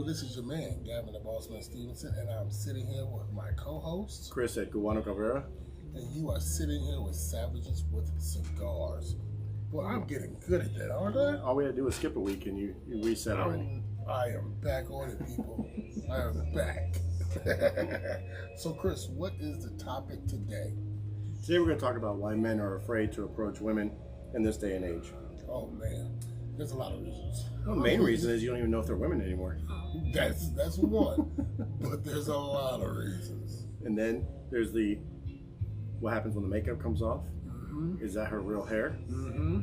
this is your man, Gavin the Bossman Stevenson, and I'm sitting here with my co-host, Chris at Guano Cabrera. and you are sitting here with Savages with Cigars. Well, I'm getting good at that, aren't I? All we had to do was skip a week and you reset already. I am back on it, people. I am back. So, Chris, what is the topic today? Today we're going to talk about why men are afraid to approach women in this day and age. Oh, man. There's a lot of reasons. Well, the main reason is you don't even know if they're women anymore. That's one. But there's a lot of reasons. And then there's what happens when the makeup comes off. Mm-hmm. Is that her real hair? Mm-hmm.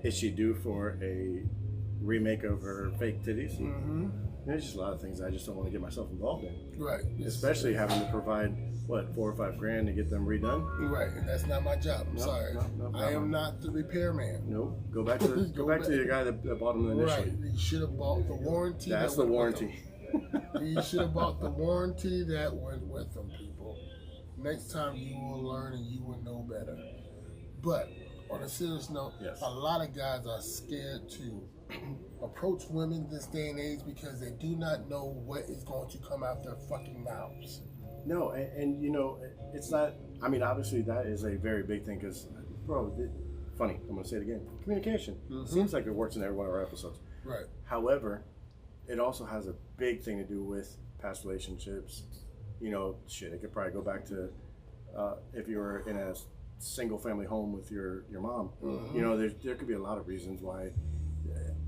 Is she due for a remake of her fake titties? Mm-hmm. There's just a lot of things I just don't want to get myself involved in. Right. Especially having to provide, $4 or $5 grand to get them redone? Right, and that's not my job. I'm No, sorry. no, I am not the repairman. Nope. Go back to the guy that bought them initially. Right. You should have bought the warranty. That's the warranty. You should have bought the warranty that went with them, people. Next time you will learn and you will know better. But on a serious note, Yes. a lot of guys are scared to approach women this day and age because they do not know what is going to come out their fucking mouths. No, and you know, it's not. I mean, obviously that is a very big thing because, funny. I'm gonna say it again. Communication seems like it works in every one of our episodes. Right. However, it also has a big thing to do with past relationships. You know, it could probably go back to if you were in a single family home with your mom. Mm-hmm. You know, there could be a lot of reasons why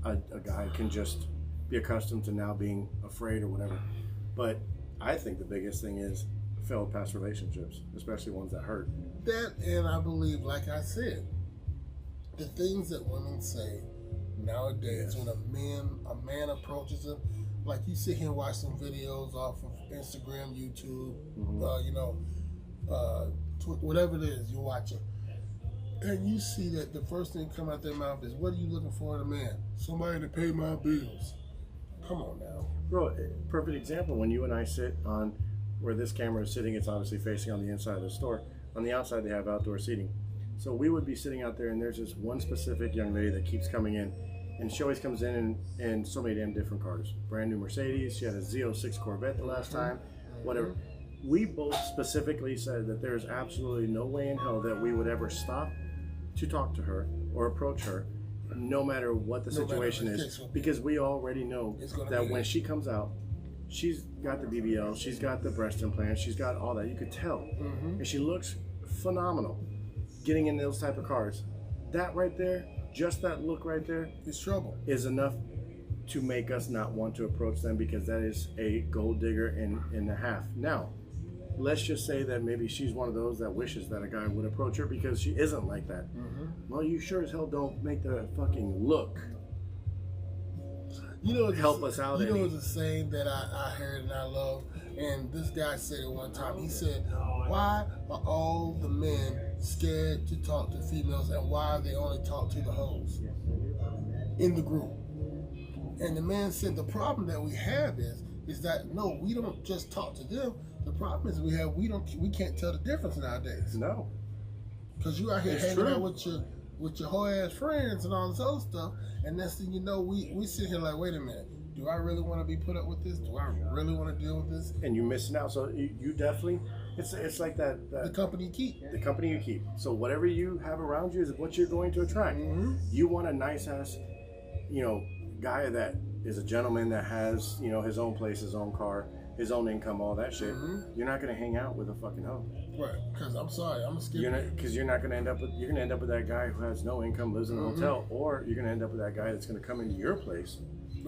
a guy can just be accustomed to now being afraid or whatever. But I think the biggest thing is failed past relationships, especially ones that hurt. That, and I believe, like I said, the things that women say nowadays when a man approaches them, like you sit here and watch some videos off of Instagram, YouTube, whatever it is you watch it, and you see that the first thing come out their mouth is, "What are you looking for in a man? Somebody to pay my bills." Come on now. Bro, perfect example. When you and I sit on where this camera is sitting, it's obviously facing on the inside of the store. On the outside, they have outdoor seating. So we would be sitting out there, and there's this one specific young lady that keeps coming in, and she always comes in so many damn different cars. Brand new Mercedes. She had a Z06 Corvette the last time. Whatever. We both specifically said that there's absolutely no way in hell that we would ever stop to talk to her or approach her, no matter what the situation is, because we already know that when she comes out, she's got the BBL, she's got the breast implant, she's got all that. You could tell, and she looks phenomenal. Getting in those type of cars, that right there, just that look right there, It's trouble. is enough to make us not want to approach them, because that is a gold digger in a half. Now, let's just say that maybe she's one of those that wishes that a guy would approach her because she isn't like that. Well, you sure as hell don't make the fucking look. You know, Help us out, You know, Eddie. it's a saying that I heard and I love, and this guy said it one time. He said, "Why are all the men scared to talk to females, and why they only talk to the hoes in the group?" And the man said, "The problem that we have is that no, we don't just talk to them. The problem is we can't tell the difference nowadays, No. because you out here It's hanging true. out with your whole ass friends and all this other stuff, and next thing you know, we sit here like, wait a minute, do I really want to be put up with this? Do I really want to deal with this? And you're missing out. So you definitely, it's like that The company you keep. the company you keep. So whatever you have around you is what you're going to attract. You want a nice ass, guy that is a gentleman that has, his own place, his own car, his own income, all that shit. You're not going to hang out with a fucking hoe. Right, because I'm sorry, I'm a skip. Because you're going to end up with that guy who has no income, lives in a hotel, or you're going to end up with that guy that's going to come into your place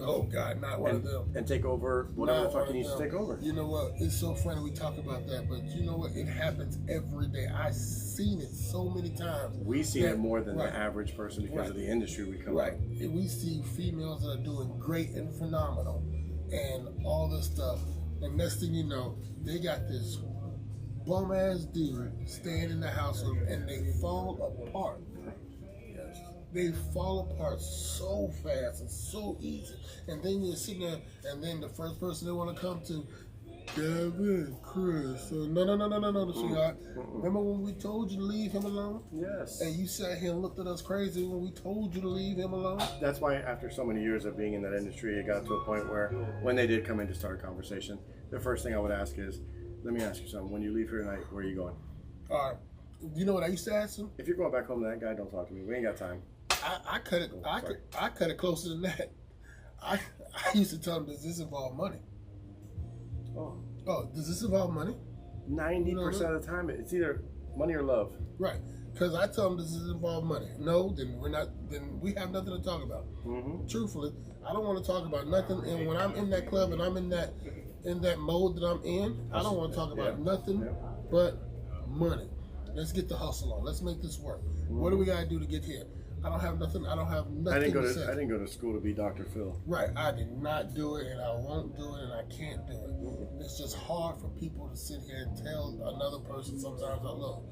Oh God, not one of them. and take over whatever Not the fuck one he of needs to them. take over. You know what? It's so funny we talk about that, but you know what? It happens every day. I've seen it so many times. We see it more than Right. the average person because of the industry we come Right. from. And we see females that are doing great and phenomenal and all this stuff. And next thing you know, they got this bum ass dude staying in the house and they fall apart. Yes. They fall apart so fast and so easy. And then you're sitting there, and then the first person they want to come to, Kevin, Chris. No, sweetheart. Remember when we told you to leave him alone? Yes. And you sat here and looked at us crazy when we told you to leave him alone? That's why after so many years of being in that industry, it got to a point where when they did come in to start a conversation, the first thing I would ask is, let me ask you something. When you leave here tonight, where are you going? All right. You know what I used to ask him? If you're going back home to that guy, don't talk to me. We ain't got time. I cut it. I cut it closer than that. I used to tell him, does this involve money? Oh, does this involve money? 90% of the time, it's either money or love. Right. Because I tell them, does this involve money? No, then we're not. Then we have nothing to talk about. Mm-hmm. Truthfully, I don't want to talk about nothing. And when I'm in that club and I'm in that mode that I'm in, I don't want to talk about nothing but money. Let's get the hustle on. Let's make this work. Mm-hmm. What do we got to do to get here? I don't have nothing. I didn't go to school to be Dr. Phil. Right. I did not do it, and I won't do it, and I can't do it. Mm-hmm. It's just hard for people to sit here and tell another person sometimes, look,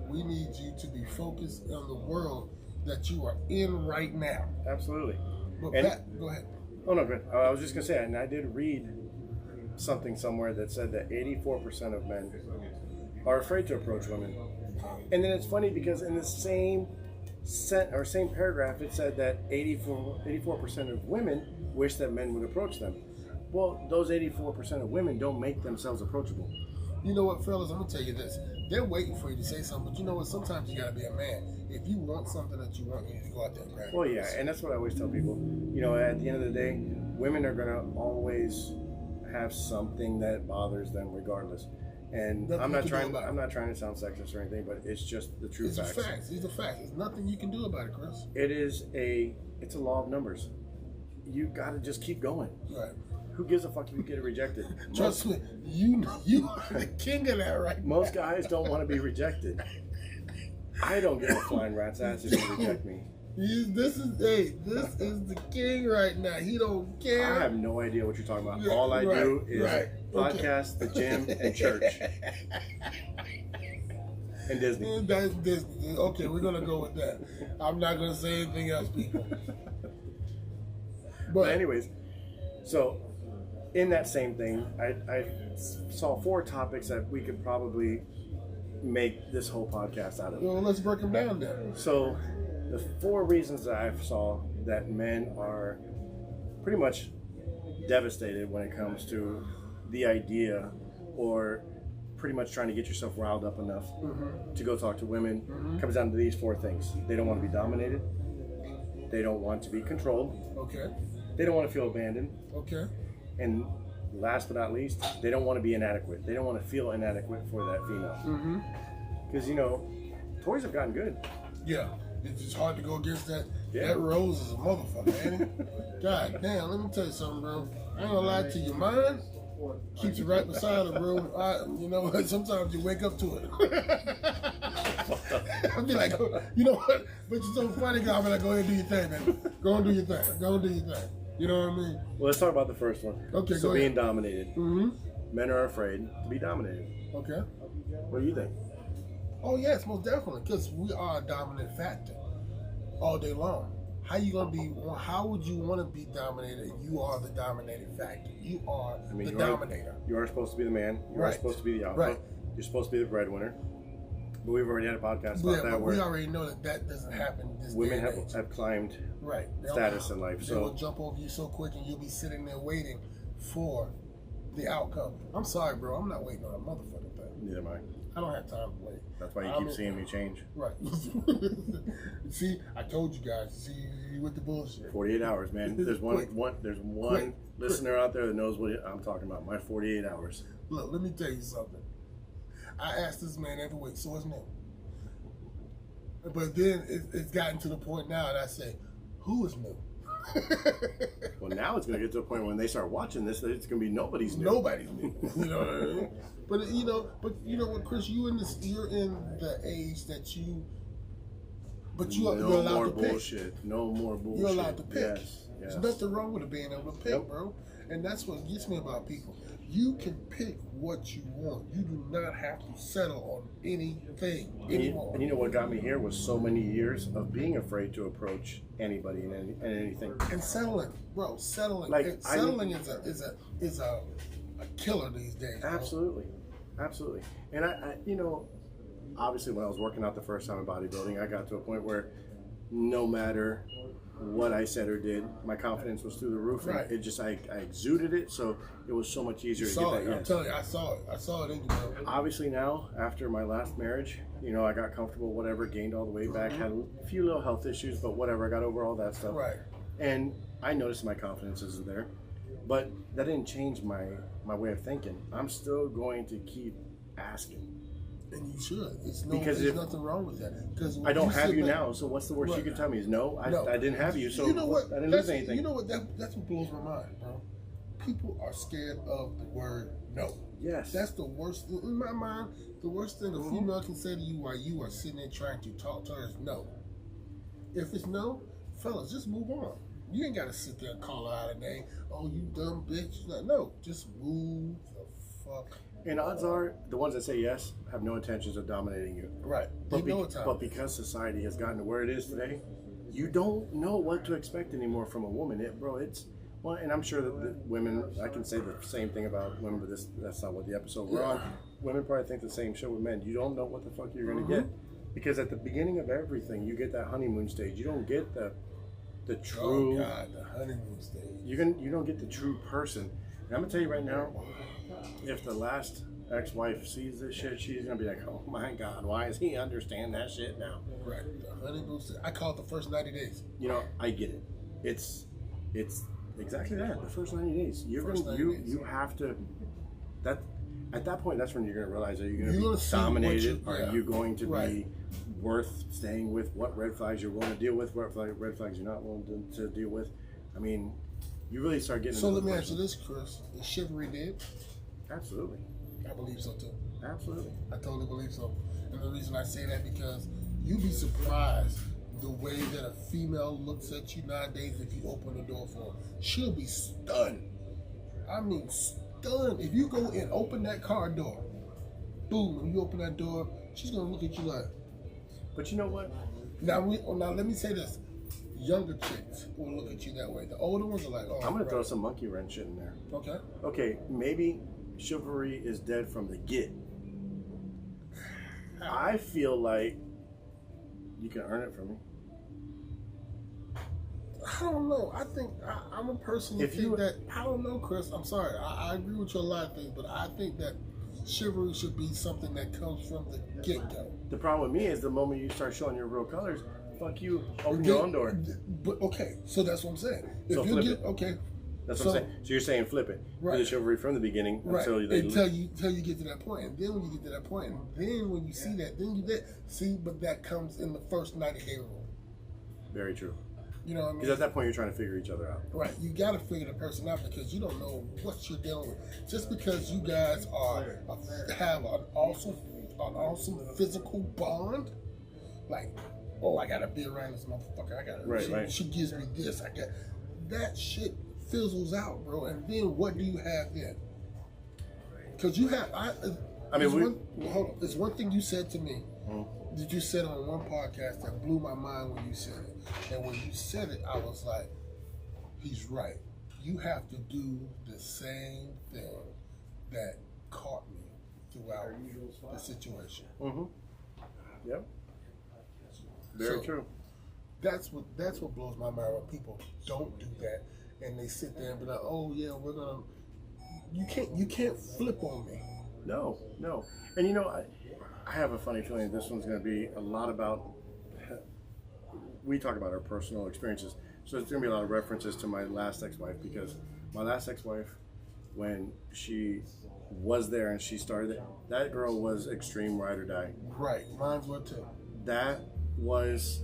we need you to be focused on the world that you are in right now. Absolutely. But Pat, go ahead. Oh, no, good. I was just going to say, and I did read something somewhere that said that 84% of men are afraid to approach women. And then it's funny because in the same paragraph, it said that 84% of women wish that men would approach them. Well, those 84% of women don't make themselves approachable. You know what, fellas? I'm going to tell you this. They're waiting for you to say something, but you know what? Sometimes you got to be a man. If you want something that you want, you need to go out there and grab it. Well, yeah, and that's what I always tell people. You know, at the end of the day, women are going to always have something that bothers them regardless. And I'm not trying to sound sexist or anything, but it's just the true facts. It's a fact. There's nothing you can do about it, Chris. It's a law of numbers. You got to just keep going. Right. Who gives a fuck if you get rejected? Trust me, you are the king of that right now. Most guys don't want to be rejected. I don't give a flying rat's ass if you reject me. This is the king right now. He don't care. I have no idea what you're talking about. All I do is podcast, the gym, and church. And Disney. That's Disney. Okay, we're gonna go with that. I'm not gonna say anything else, people. But anyways, so in that same thing, I saw 4 topics that we could probably make this whole podcast out of. Well, let's break them down then. So the 4 reasons that I saw that men are pretty much devastated when it comes to the idea or pretty much trying to get yourself riled up enough to go talk to women comes down to these 4 things. They don't want to be dominated. They don't want to be controlled. Okay. They don't want to feel abandoned. Okay. And last but not least, they don't want to be inadequate. They don't want to feel inadequate for that female. Because, you know, toys have gotten good. Yeah. It's just hard to go against that. Yeah. That Rose is a motherfucker, ain't it? God damn, let me tell you something, bro. I ain't gonna lie to you. Mine keeps you right beside her, bro. You know what? Sometimes you wake up to it. I'll be like, you know what? But you're so funny, guy. I'm like, go ahead and do your thing, man. Go and do your thing. Go and do your thing. You know what I mean? Well, let's talk about the first one. Okay, so go being ahead. dominated. Men are afraid to be dominated. Okay. What do you think? Oh, yes, most definitely. Because we are a dominant factor all day long. How would you want to be dominated? You are the dominating factor. You are the dominator. You are supposed to be the man. You are supposed to be the alpha. Right. You're supposed to be the breadwinner. But we've already had a podcast about that. We already know that doesn't happen this women have climbed status in life. They will jump over you so quick and you'll be sitting there waiting for the outcome. I'm sorry, bro. I'm not waiting on a motherfucking thing. Neither am I. I don't have time to wait. That's why you keep seeing me change. Right. See, I told you guys. See, you with the bullshit. 48 hours, man. There's one listener out there that knows what I'm talking about. My 48 hours. Look, let me tell you something. I ask this man every week, so what's new? But then it's gotten to the point now that I say, who is new? Well, now it's going to get to a point when they start watching this that it's going to be nobody's new. Nobody's new. You know what I mean? But you know what, Chris? You're in the age that you. But you're allowed to pick. Bullshit. No more bullshit. You're allowed to pick. Yes. There's nothing wrong with it being able to pick, bro. And that's what gets me about people. You can pick what you want. You do not have to settle on anything anymore. And you know what got me here was so many years of being afraid to approach anybody and anything. And settling, bro. Settling. Like, settling is a a killer these days. Bro. Absolutely. And I obviously when I was working out the first time in bodybuilding, I got to a point where no matter what I said or did, my confidence was through the roof. Right. And it just, I exuded it, so it was so much easier to get that. I'm telling you, I saw it in you, bro. Obviously now, after my last marriage, I got comfortable, whatever, gained all the way back, had a few little health issues, but whatever, I got over all that stuff. Right. And I noticed my confidence isn't there, but that didn't change my way of thinking. I'm still going to keep asking. And you should. There's nothing wrong with that. Because I don't have you now, so what's the worst you can tell me is no, I didn't have you, so you know what? I didn't lose anything. You know what? That's what blows my mind, bro. People are scared of the word no. Yes. That's the worst thing. In my mind, the worst thing a female can say to you while you are sitting there trying to talk to her is no. If it's no, fellas, just move on. You ain't got to sit there and call her out a name. Oh, you dumb bitch. Like, no, just move the fuck. And odds are, the ones that say yes have no intentions of dominating you. Right. But because society has gotten to where it is today, you don't know what to expect anymore from a woman. And I'm sure that the women, I can say the same thing about women, but that's not what the episode we're on. Women probably think the same shit with men. You don't know what the fuck you're going to get. Because at the beginning of everything, you get that honeymoon stage. You don't get the true... Oh, God, the honeymoon stage. You don't get the true person. And I'm going to tell you right now, if the last ex-wife sees this shit, she's going to be like, oh my God, why does he understand that shit now? Right. The honeymoon stage. I call it the first 90 days. I get it. It's exactly that. The first 90 days. You have to... At that point, that's when you're going to realize that you're going to be dominated. Are you going to be worth staying with? What red flags you're willing to deal with? What red flags you're not willing to deal with? I mean, you really start getting. So let me answer this, Chris. Is chivalry dead? Absolutely. I believe so too. Absolutely. I totally believe so. And the reason I say that because you'd be surprised the way that a female looks at you nowadays if you open the door for her. She'll be stunned. I mean, stunned. If you go and open that car door, boom, when you open that door, she's gonna look at you like. But you know what? Now let me say this. Younger chicks will look at you that way. The older ones are like, oh, I'm gonna throw some monkey wrench in there. Okay. Okay, maybe chivalry is dead from the get. I feel like you can earn it from me. I don't know. I think I'm a person who think that. I don't know, Chris. I'm sorry. I agree with you a lot of things, but I think that chivalry should be something that comes from the get-go. The problem with me is the moment you start showing your real colors, fuck you, open your own door. But okay, so that's what I'm saying. So flip it. Okay. That's what I'm saying. So you're saying flip it. Right. Do the chivalry from the beginning until you get to that point. And then when you get to that point, and then when you see that, then you see, but that comes in the first 90-day rule. Very true. You know what I mean? Because at that point, you're trying to figure each other out. Right. You got to figure the person out because you don't know what you're dealing with. Just because you guys have an awesome physical bond, like, oh, I got to be around this motherfucker. She gives me this. That shit fizzles out, bro. And then what do you have then? Because you have, hold on. There's one thing you said to me. That you said on one podcast that blew my mind when you said it. And when you said it, I was like, he's right. You have to do the same thing that caught me throughout the situation. Yep. Very true. That's what blows my mind when people don't do that and they sit there and be like, oh yeah, we're gonna you can't flip on me. No. And I have a funny feeling this one's going to be a lot about, we talk about our personal experiences, so there's going to be a lot of references to my last ex-wife, because my last ex-wife, when she was there and she started it, that girl was extreme ride or die. Right, mine was too. That was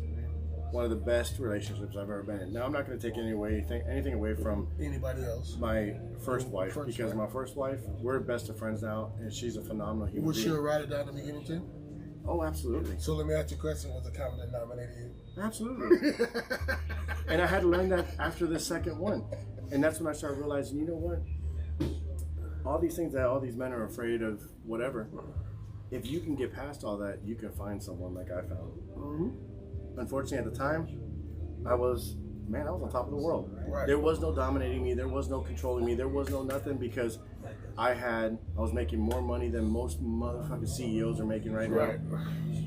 one of the best relationships I've ever been in. Now, I'm not going to take anything away from anybody else. My first wife, because my first wife, we're best of friends now, and she's a phenomenal human being. Was she a ride or die in the beginning too? Oh, absolutely. So let me ask you a question: was the common denominator you? Absolutely. And I had to learn that after the second one, and that's when I started realizing, you know what? All these things that all these men are afraid of, whatever. If you can get past all that, you can find someone like I found. Unfortunately, at the time, I was on top of the world. Right. There was no dominating me. There was no controlling me. There was no nothing, because I was making more money than most motherfucking CEOs are making right now.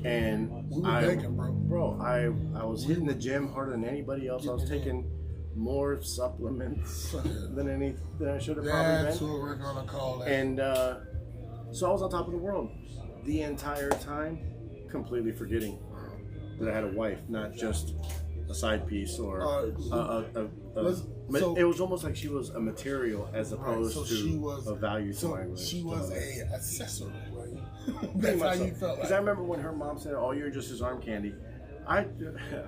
And we were making, bro. I was hitting the gym harder than anybody else. I was taking more supplements than I should have probably been. That's what we're gonna call it. And so I was on top of the world the entire time, completely forgetting that I had a wife, not just a side piece or it was almost like she was a material as opposed to a value to my life. She was a accessory. That's how you felt. Because I remember when her mom said, "Oh, you're just his arm candy." I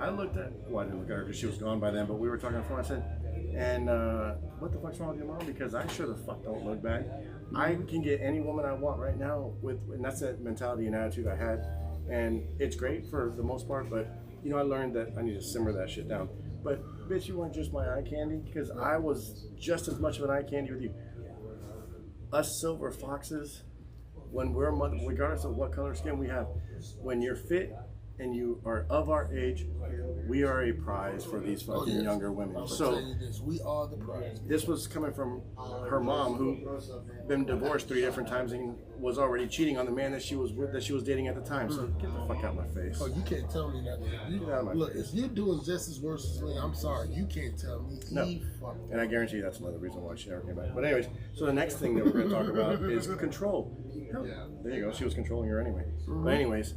looked at, well, I didn't look at her because she was gone by then, but we were talking on the phone. I said, and what the fuck's wrong with your mom? Because I sure the fuck don't look back. I can get any woman I want right now and that's that mentality and attitude I had. And it's great for the most part, but you know, I learned that I need to simmer that shit down. But bitch, you weren't just my eye candy, because I was just as much of an eye candy with you. Us silver foxes, when we're, regardless of what color skin we have, when you're fit and you are of our age, we are a prize for these fucking younger women. So we are the prize. This was coming from her mom, who been divorced 3 different times and was already cheating on the man that she was dating at the time. So get the fuck out of my face. Oh, you can't tell me nothing. Look, if you're doing just as worse as me, I'm sorry, you can't tell me. No. And I guarantee you that's another reason why she never came back. But anyways, so the next thing that we're going to talk about is control. There you go. She was controlling her anyway. But anyways,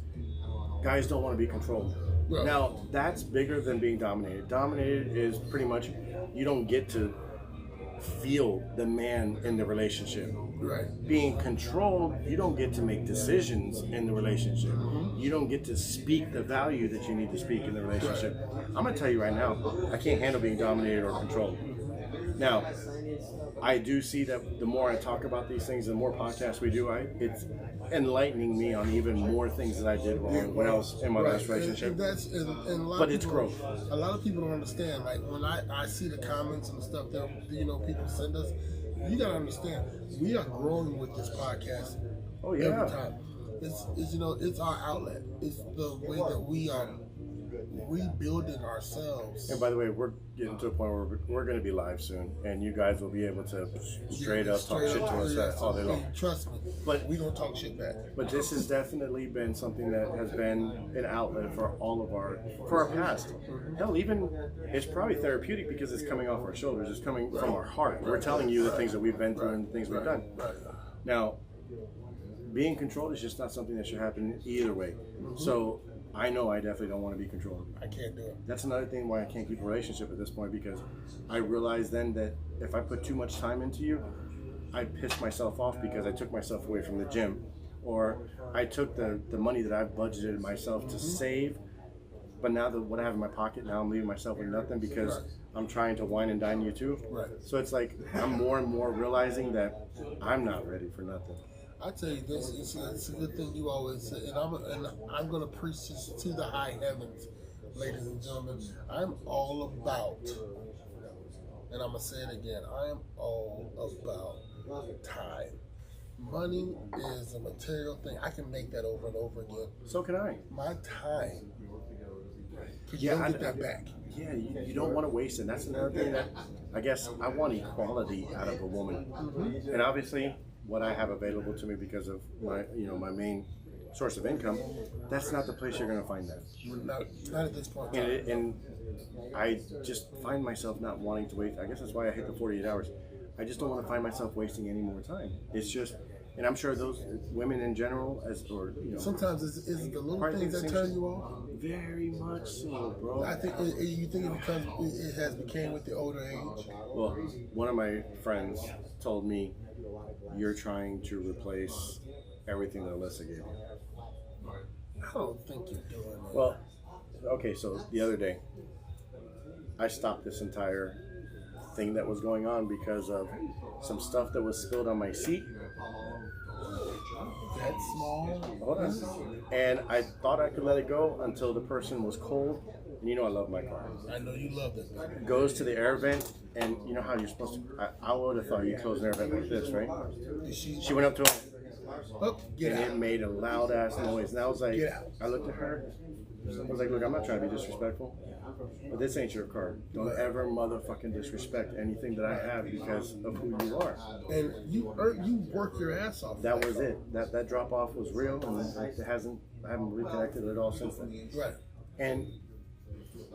guys don't want to be controlled. Now, that's bigger than being dominated. Dominated is pretty much you don't get to feel the man in the relationship. Right. Being controlled, you don't get to make decisions in the relationship. You don't get to speak the value that you need to speak in the relationship. I'm going to tell you right now, I can't handle being dominated or controlled. Now, I do see that the more I talk about these things, the more podcasts we do, it's enlightening me on even more things that I did wrong when I was in my last relationship. But it's growth. A lot of people don't understand. Like when I see the comments and the stuff that people send us, you gotta understand, we are growing with this podcast. Oh yeah. Every time. It's our outlet. It's the way that we are rebuilding ourselves. And by the way, we're getting to a point where we're going to be live soon, and you guys will be able to straight up talk shit to us all day long. Trust me, but we don't talk shit back. But this has definitely been something that has been an outlet for all of our past. Hell, even it's probably therapeutic because it's coming off our shoulders. It's coming from our heart. We're telling you the things that we've been through and the things we've done. Now, being controlled is just not something that should happen either way. So I know I definitely don't want to be controlled. I can't do it. That's another thing why I can't keep a relationship at this point, because I realize then that if I put too much time into you, I piss myself off because I took myself away from the gym, or I took the money that I've budgeted myself to save, but now that what I have in my pocket, now I'm leaving myself with nothing because I'm trying to wine and dine you too. Right. So it's like I'm more and more realizing that I'm not ready for nothing. I tell you this, it's a good thing you always say, and I'm going to preach this to the high heavens, ladies and gentlemen. I'm all about, and I'm going to say it again, I am all about time. Money is a material thing. I can make that over and over again. So can I. My time, because you don't get that back. Yeah, you don't want to waste it. That's another thing that I guess I want equality out of a woman. And obviously, what I have available to me because of my main source of income, that's not the place you're going to find that. Not at this point. And I just find myself not wanting to waste. I guess that's why I hit the 48 hours. I just don't want to find myself wasting any more time. It's just, and I'm sure those women in general, sometimes it's the little things that turn you off. Very much so, bro. I think you think it has become with the older age. Well, one of my friends told me, "You're trying to replace everything that Alyssa gave you." I don't think you're doing that. Well, okay, so the other day, I stopped this entire thing that was going on because of some stuff that was spilled on my seat. That small? Hold on. And I thought I could let it go until the person was cold. And you know I love my car. I know you love it, baby. Goes to the air vent, and you know how you're supposed to. I would have thought you close an air vent like this, right? She went up to him. Oh, get and out. it made a loud ass noise. And I was like, Get out. I looked at her. I was like, look, I'm not trying to be disrespectful, but this ain't your car. Don't ever motherfucking disrespect anything that I have because of who you are. And you work your ass off. That was it. That drop off was real, and I haven't reconnected at all since then. Right. And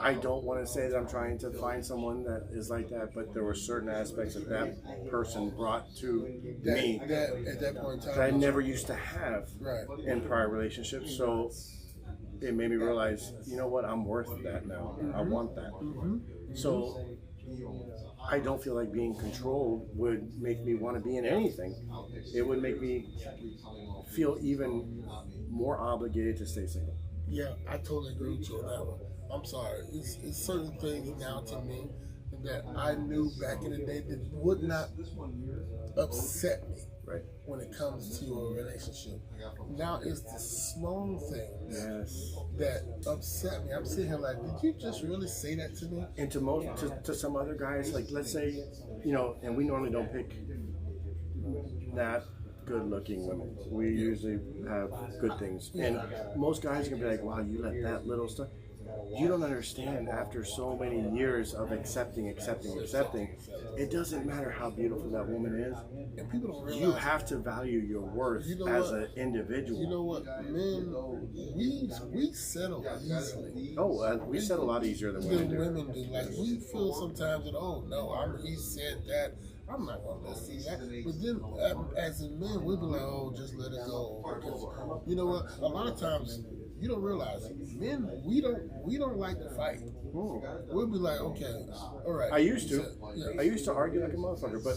I don't want to say that I'm trying to find someone that is like that, but there were certain aspects that that person brought to me That at that point in time, that I never used to have Right. in prior relationships. So it made me realize, you know what, I'm worth that now. I want that. So I don't feel like being controlled would make me want to be in anything. It would make me feel even more obligated to stay single. Yeah, I totally agree with you on that one. I'm sorry. It's certain things now to me that I knew back in the day that would not upset me Right. when it comes to a relationship. Now it's the small things Yes. that upset me. I'm sitting here like, did you just really say that to me? And to some other guys, like let's say, and we normally don't pick that good looking women. We usually have good things. And most guys are gonna be like, wow, you let that little stuff. You don't understand, after so many years of accepting, it doesn't matter how beautiful that woman is. And people don't realize. You have to value your worth as an individual. You know what, men, we settle easily. We settle a lot easier than women do. Women do. Like, we feel sometimes that, oh no, he said that, I'm not gonna see that. But then, as a man, we be like, oh, just let it go. Because you know what? A lot of times, you don't realize, men, we don't like to fight. We'll be like, okay, all right. I used to. Yeah. I used to argue like a motherfucker, but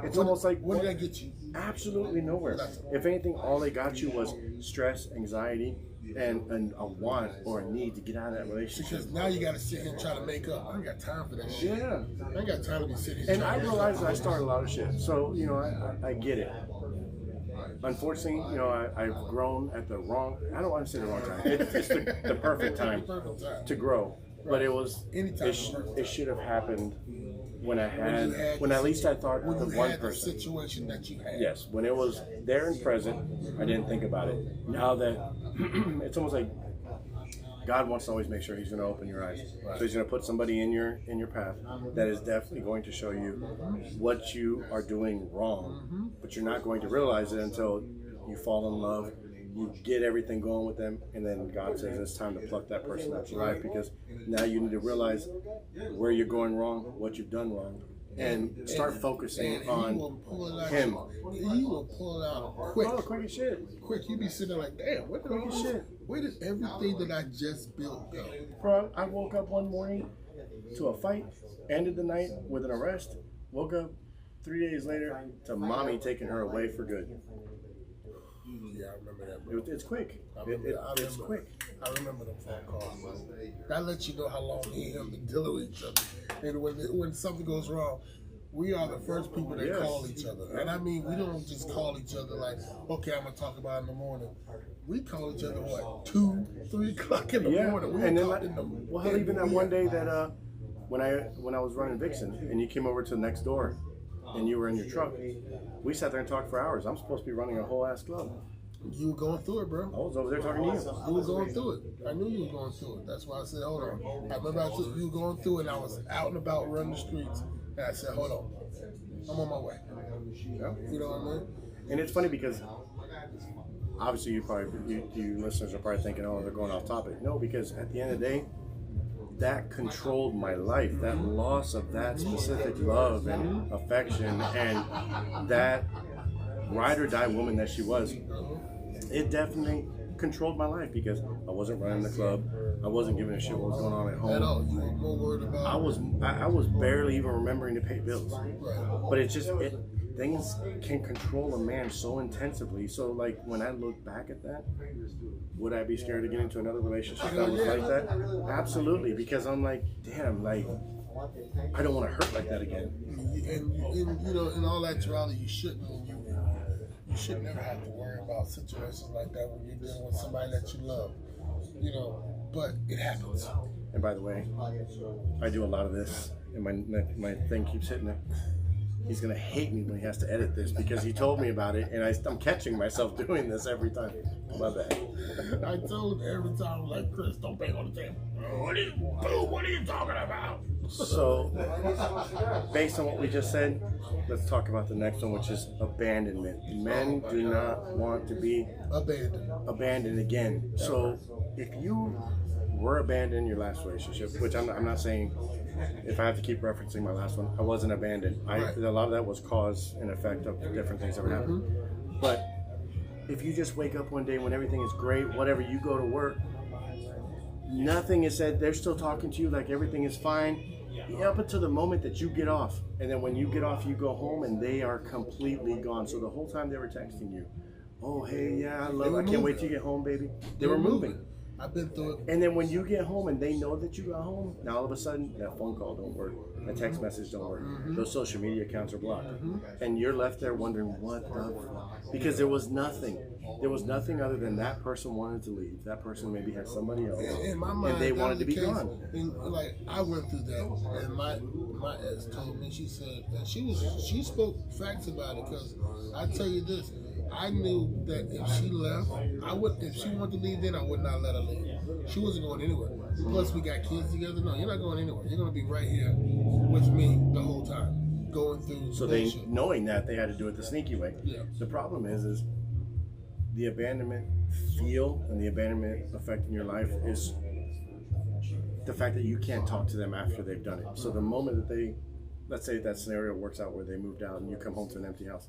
it's almost like, what did I get you? Absolutely nowhere. If anything, all they got you was stress, anxiety, and a want or a need to get out of that relationship. Because now you got to sit here and try to make up. I ain't got time for that shit. Yeah. I ain't got time to be sitting here. And I realized that I started a lot of shit. So, I get it. Unfortunately, I've grown at the wrong, I don't want to say the wrong time. It's the perfect time to grow. But it should have happened when at least I thought the one person. The situation that you had. Yes, when it was there and present, I didn't think about it. Now that it's almost like God wants to always make sure He's going to open your eyes. Right. So He's going to put somebody in your path that is definitely going to show you what you are doing wrong, but you're not going to realize it until you fall in love. You get everything going with them, and then God says it's time to pluck that person out of your life, because now you need to realize where you're going wrong, what you've done wrong, and start focusing on Him. He will pull it out quick. Oh, quick as shit. Quick, you be sitting there like, damn, what the Quick as shit. Where did everything that I just built go? Bro, I woke up one morning to a fight, ended the night with an arrest, woke up 3 days later to mommy taking her away for good. Yeah, I remember that, bro. It's quick. It's quick. I remember them phone calls, bro. That lets you know how long me and him been dealing with each other. And when something goes wrong, we are the first people that call each other. And I mean, we don't just call each other like, okay, I'm going to talk about it in the morning. We call each other, 2, 3 o'clock in the morning. We and then even that one day that when I was running Vixen and you came over to the next door and you were in your truck, we sat there and talked for hours. I'm supposed to be running a whole ass club. You were going through it, bro. I was over there talking to you. You were going through it. I knew you were going through it. That's why I said, hold on. I remember you were going through it, and I was out and about running the streets. And I said, hold on. I'm on my way. Yeah. You know what I mean? And it's funny because obviously you listeners are probably thinking, oh, they're going off topic. No, because at the end of the day, that controlled my life. That loss of that specific love and affection and that ride or die woman that she was, it definitely controlled my life, because I wasn't running the club. I wasn't giving a shit what was going on at home. At all. You were more worried about. I was barely even remembering to pay bills. Right. But things can control a man so intensively. So like when I look back at that, would I be scared to get into another relationship that was like that? Absolutely, because I'm like, damn, like I don't want to hurt like that again. And in all actuality, you shouldn't. You should never have to worry about situations like that when you're dealing with somebody that you love. But it happens. And by the way, I do a lot of this, and my thing keeps hitting it. he's gonna hate me when he has to edit this because he told me about it, and I'm catching myself doing this every time. My bad. I told every time, like, Chris, don't bang on the table. What are you talking about? So, based on what we just said, let's talk about the next one, which is abandonment. Men do not want to be abandoned again. So, if you were abandoned in your last relationship, which I'm not saying, if I have to keep referencing my last one, I wasn't abandoned. A lot of that was cause and effect of different things that were happening. But if you just wake up one day when everything is great, whatever, you go to work, nothing is said, they're still talking to you like everything is fine, up until the moment that you get off. And then when you get off, you go home and they are completely gone. So the whole time they were texting you, oh, hey, yeah, I can't wait to get home, baby. They were moving. I've been through it. And then when you get home and they know that you got home, now all of a sudden that phone call don't work, that text message don't work, those social media accounts are blocked, and you're left there wondering what the fuck, because there was nothing other than that person wanted to leave. That person maybe had somebody else, in my mind, and they wanted to be gone. And, like, I went through that, and my ex told me, she said, and she spoke facts about it, because I tell you this, I knew that if she left, if she wanted to leave, then I would not let her leave. She wasn't going anywhere. Plus, we got kids together. No, you're not going anywhere. You're going to be right here with me the whole time, going through. So knowing that, they had to do it the sneaky way. Yeah. The problem is the abandonment feel and the abandonment effect in your life is the fact that you can't talk to them after they've done it. So the moment that let's say that scenario works out where they moved out and you come home to an empty house,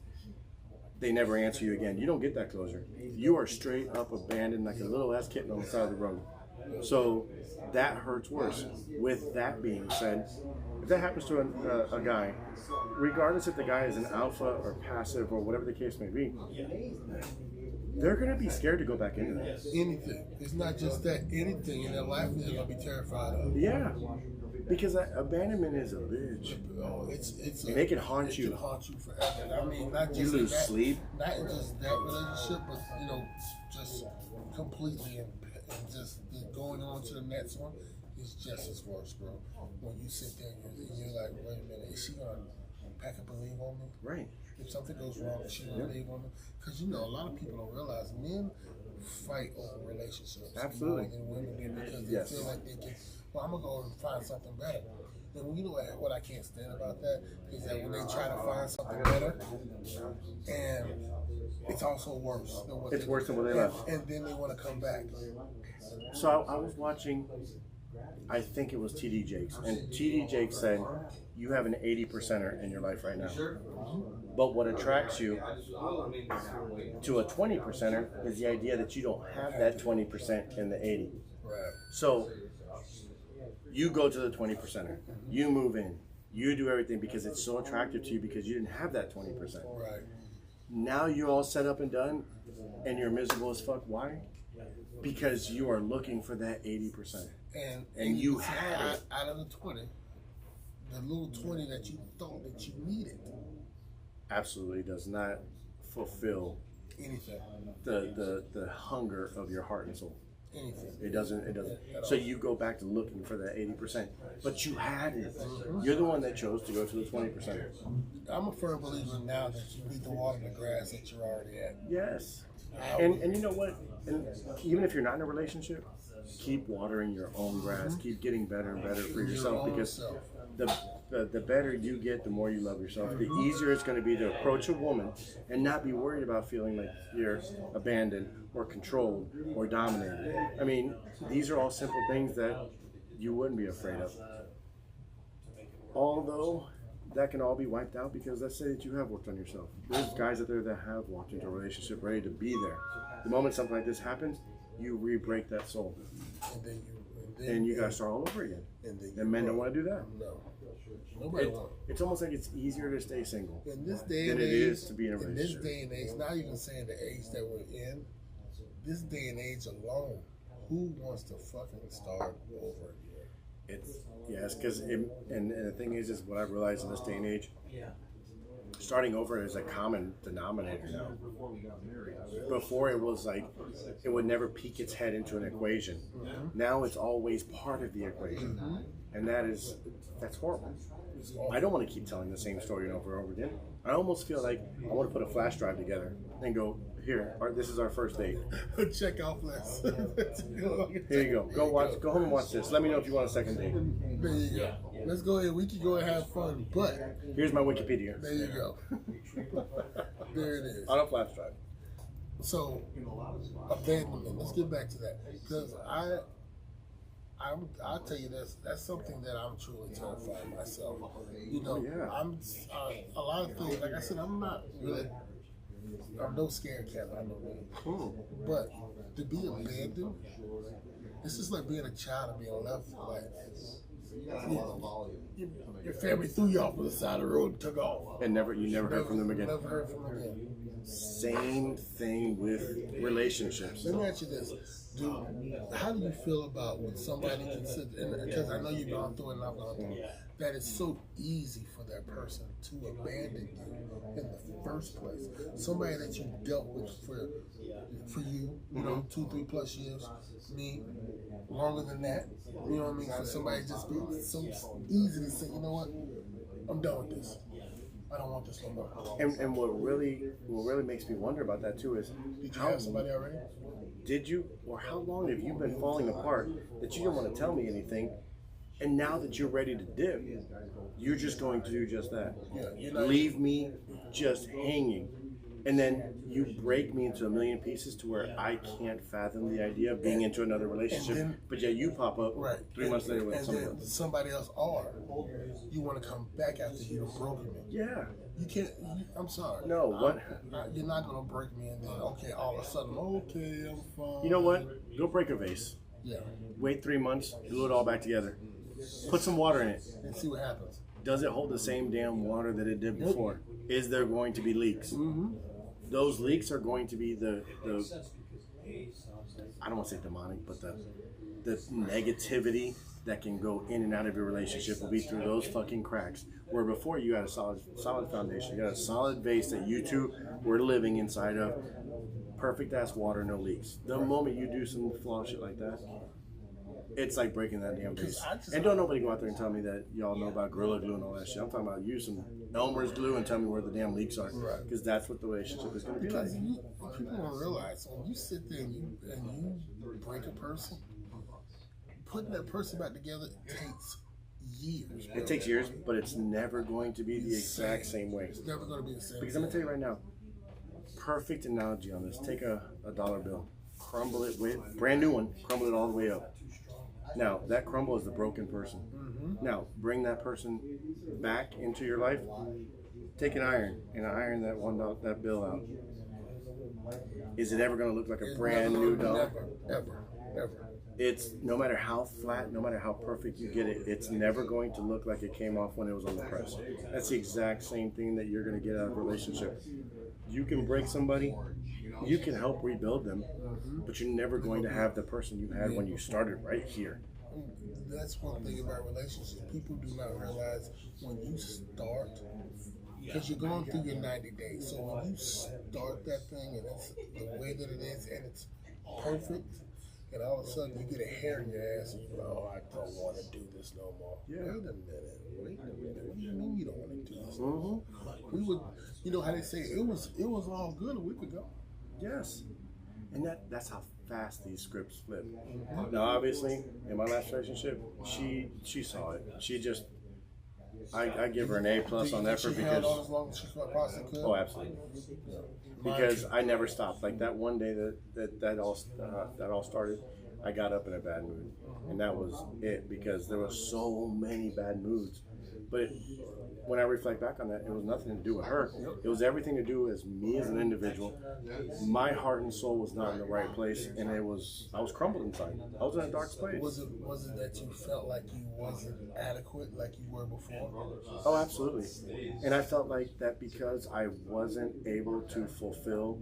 they never answer you again. You don't get that closure. You are straight up abandoned like a little ass kitten on the side of the road. So that hurts worse. With that being said, if that happens to a guy, regardless if the guy is an alpha or passive or whatever the case may be, they're going to be scared to go back into that. Anything. It's not just that. Anything in their life they're going to be terrified of. Yeah. Because abandonment is a bitch. Oh, they can haunt you. It can haunt you forever. I mean, not just you lose sleep. Not just that relationship, but just completely, and just going on to the next one is just as worse, bro. When you sit there and you're like, wait a minute, is she gonna pack up and leave on me? Right. If something goes wrong, is she gonna leave on me? Because a lot of people don't realize men fight over relationships Absolutely. more than women do, because they feel like they can. Well, I'm gonna go and find something better. And you know what I can't stand about that is that when they try to find something better, and it's also worse than what it's worse than what they left. And then they want to come back. So I was watching, I think it was TD Jakes, and TD Jakes said, you have an 80%er in your life right now. But what attracts you to a 20%er is the idea that you don't have that 20% in the 80. Right. So you go to the 20%er, you move in, you do everything because it's so attractive to you because you didn't have that 20%. Right. Now you're all set up and done and you're miserable as fuck. Why? Because you are looking for that 80%. And you had it. Out of the 20, the little 20 that you thought that you needed absolutely does not fulfill anything. The hunger of your heart and soul. Anything. It doesn't. So you go back to looking for that 80%, but you had it. You're the one that chose to go to the 20%. I'm a firm believer now that you need to water the grass that you're already at. Yes. And you know what? And even if you're not in a relationship, keep watering your own grass. Keep getting better and better for yourself, because the better you get, the more you love yourself. The easier it's going to be to approach a woman and not be worried about feeling like you're abandoned or controlled or dominated. I mean, these are all simple things that you wouldn't be afraid of. Although that can all be wiped out, because let's say that you have worked on yourself. There's guys out there that have walked into a relationship ready to be there. The moment something like this happens, you re-break that soul. And you gotta start all over again. And men don't want to do that. No. Nobody wants. It's almost like it's easier to stay single in this day than and it age, is to be in a relationship. In this day and age, not even saying the age that we're in, this day and age alone, who wants to fucking start over again? Yes, because and the thing is what I've realized in this day and age, starting over is a common denominator now. Before it was like it would never peek its head into an equation. Now it's always part of the equation, and that's horrible. It's awful. I don't want to keep telling the same story over and over again. I almost feel like I want to put a flash drive together and go, here, this is our first date. Check off list. Here you go. Go home and watch this. Let me know if you want a second date. There you go. Let's go ahead. We can go and have fun, but here's my Wikipedia. There you go. There it is. On a flash drive. So, abandonment. Let's get back to that, because I'll tell you that's something that I'm truly terrified of myself. You know, I'm a lot of things. Like I said, I'm no scared cat. I know that. But to be abandoned, it's just like being a child and being left. Like, your family threw you off to the side of the road and took off. And you never heard from them again. Never heard from them again. Same thing with relationships. Let me ask you this. Dude, how do you feel about when somebody can sit, because I know you've gone through it and I've gone through it, that it's so easy for that person to abandon you in the first place? Somebody that you dealt with for you, you know, 2-3+ years, me, longer than that, you know what I mean? For somebody just be so easy to say, you know what, I'm done with this. I don't want this no more. And what really makes me wonder about that too is, did you have somebody already? Did you, or how long have you been falling apart that you don't want to tell me anything? And now that you're ready to dip, you're just going to do just that. Yeah, leave me just hanging. And then you break me into a million pieces to where I can't fathom the idea of being into another relationship. Then, but yet you pop up 3 months later with somebody else. Or you want to come back after you've broken me. Yeah. You can't. I'm sorry. No. What? You're not gonna break me and then all of a sudden I'm fine. You know what? Go break a vase. Yeah. Wait 3 months. Glue it all back together. Put some water in it and see what happens. Does it hold the same damn water that it did before? Is there going to be leaks? Mm-hmm. Those leaks are going to be the I don't want to say demonic, but the negativity that can go in and out of your relationship will be through those fucking cracks. Where before you had a solid foundation, you had a solid base that you two were living inside of, perfect ass water, no leaks. The moment you do some flawed shit like that, it's like breaking that damn base. And don't nobody go out there and tell me that y'all know about Gorilla Glue and all that shit. I'm talking about use some Elmer's glue and tell me where the damn leaks are. Because that's what the relationship is going to be like. People don't realize when you sit there and you break a person, putting that person back together takes years. It takes years, but it's never going to be the exact same way. It's never going to be the same. Because I'm going to tell you right now, perfect analogy on this. Take a dollar bill, crumble it with brand new one, crumble it all the way up. Now, that crumble is the broken person. Mm-hmm. Now, bring that person back into your life. Take an iron and iron that bill out. Is it ever going to look like a brand new dollar? Never. It's no matter how flat, no matter how perfect you get it, it's never going to look like it came off when it was on the press. That's the exact same thing that you're going to get out of a relationship. You can break somebody, you can help rebuild them, but you're never going to have the person you had when you started right here. That's one thing about relationships. People do not realize when you start, because you're going through your 90 days. So when you start that thing and it's the way that it is and it's perfect, and all of a sudden you get a hair in your ass and you're like, oh, I don't want to do this no more. Yeah. Wait a minute. What do you mean you don't want to do this? Mm-hmm. We would, you know how they say it was all good a week ago. Yes. And that's how fast these scripts flip. Now, obviously, in my last relationship, she saw it. She just, I give her an A+ on effort because. Held on as long as she possibly could? Oh, absolutely. Yeah. Because I never stopped. Like that one day that all started, I got up in a bad mood, and that was it. Because there were so many bad moods. But when I reflect back on that, it was nothing to do with her. It was everything to do with me as an individual. My heart and soul was not in the right place, and I was crumbled inside. I was in a dark place. Was it that you felt like you wasn't adequate like you were before? Oh, absolutely. And I felt like that because I wasn't able to fulfill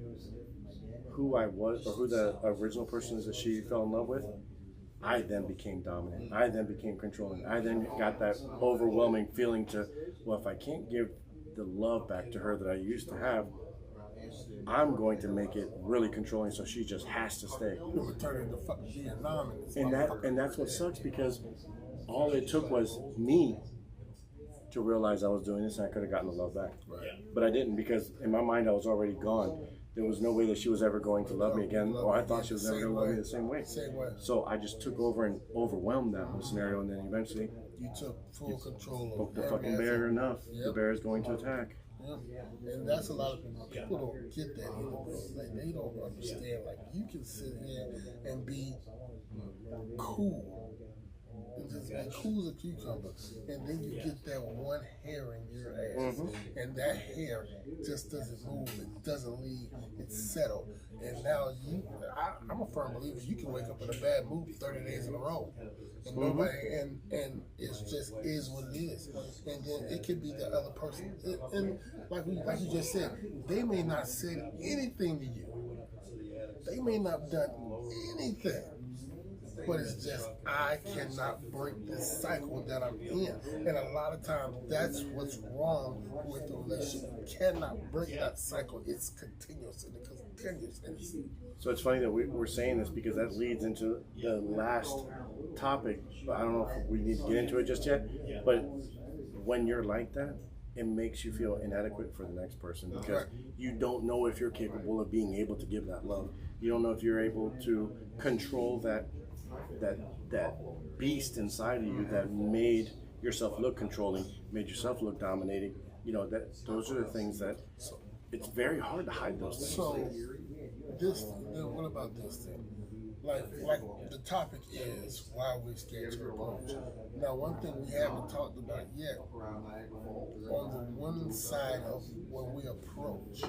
who I was or who the original person is that she fell in love with, I then became dominant. I then became controlling. I then got that overwhelming feeling to, well, if I can't give the love back to her that I used to have, I'm going to make it really controlling, so she just has to stay. You turn into fucking Vietnam. And that's what sucks, because all it took was me to realize I was doing this and I could have gotten the love back. Right. But I didn't, because in my mind I was already gone. There was no way that she was ever going to love me again, or I thought she was never going to love me the same way. Same way. So I just took over and overwhelmed that whole scenario, and then eventually You took full control of poke the every fucking aspect. bear enough. Yep. The bear is going to attack. Yeah. And that's a lot of people don't get that either, bro. Like, they don't understand. Like, you can sit here and be cool. And just be cool as a cucumber. And then you get that one hair in your ass. And that hair just doesn't move. It doesn't leave. It's settled. And now I'm a firm believer, you can wake up in a bad mood 30 days in a row. And nobody, and it's just is what it is. And then it could be the other person. And like you just said, they may not say anything to you. They may not have done anything. But it's just, I cannot break this cycle that I'm in. And a lot of times, that's what's wrong with the relationship. You cannot break that cycle. It's continuous and it continues. So it's funny that we're saying this, because that leads into the last topic. But I don't know if we need to get into it just yet. But when you're like that, it makes you feel inadequate for the next person, because you don't know if you're capable of being able to give that love. You don't know if you're able to control that beast inside of you that made yourself look controlling, made yourself look dominating. You know, that those are the things that it's very hard to hide those things. So what about this thing? Like the topic is why we're scared to approach. Now, one thing we haven't talked about yet, on the one side of when we approach,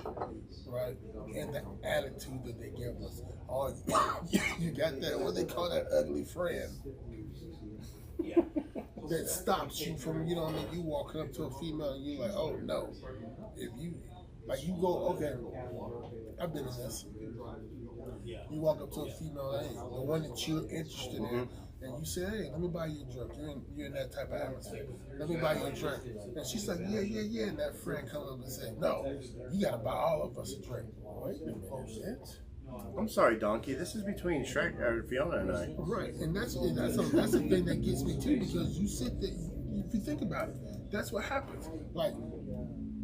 right, and the attitude that they give us. Oh, you got that, what they call that ugly friend that stops you from, you know what I mean, you walking up to a female and you're like, oh no. If you, like, you go, okay, I've been in this. You walk up to a female, hey, the one that you're interested in, and you say, hey, let me buy you a drink. You're in that type of atmosphere. Let me buy you a drink. And she's like, yeah. And that friend comes up and says, no, you got to buy all of us a drink. Wait a minute. I'm sorry, Donkey. This is between Fiona and I. Right, and that's the thing that gets me too, because you sit there, if you think about it, that's what happens. Like,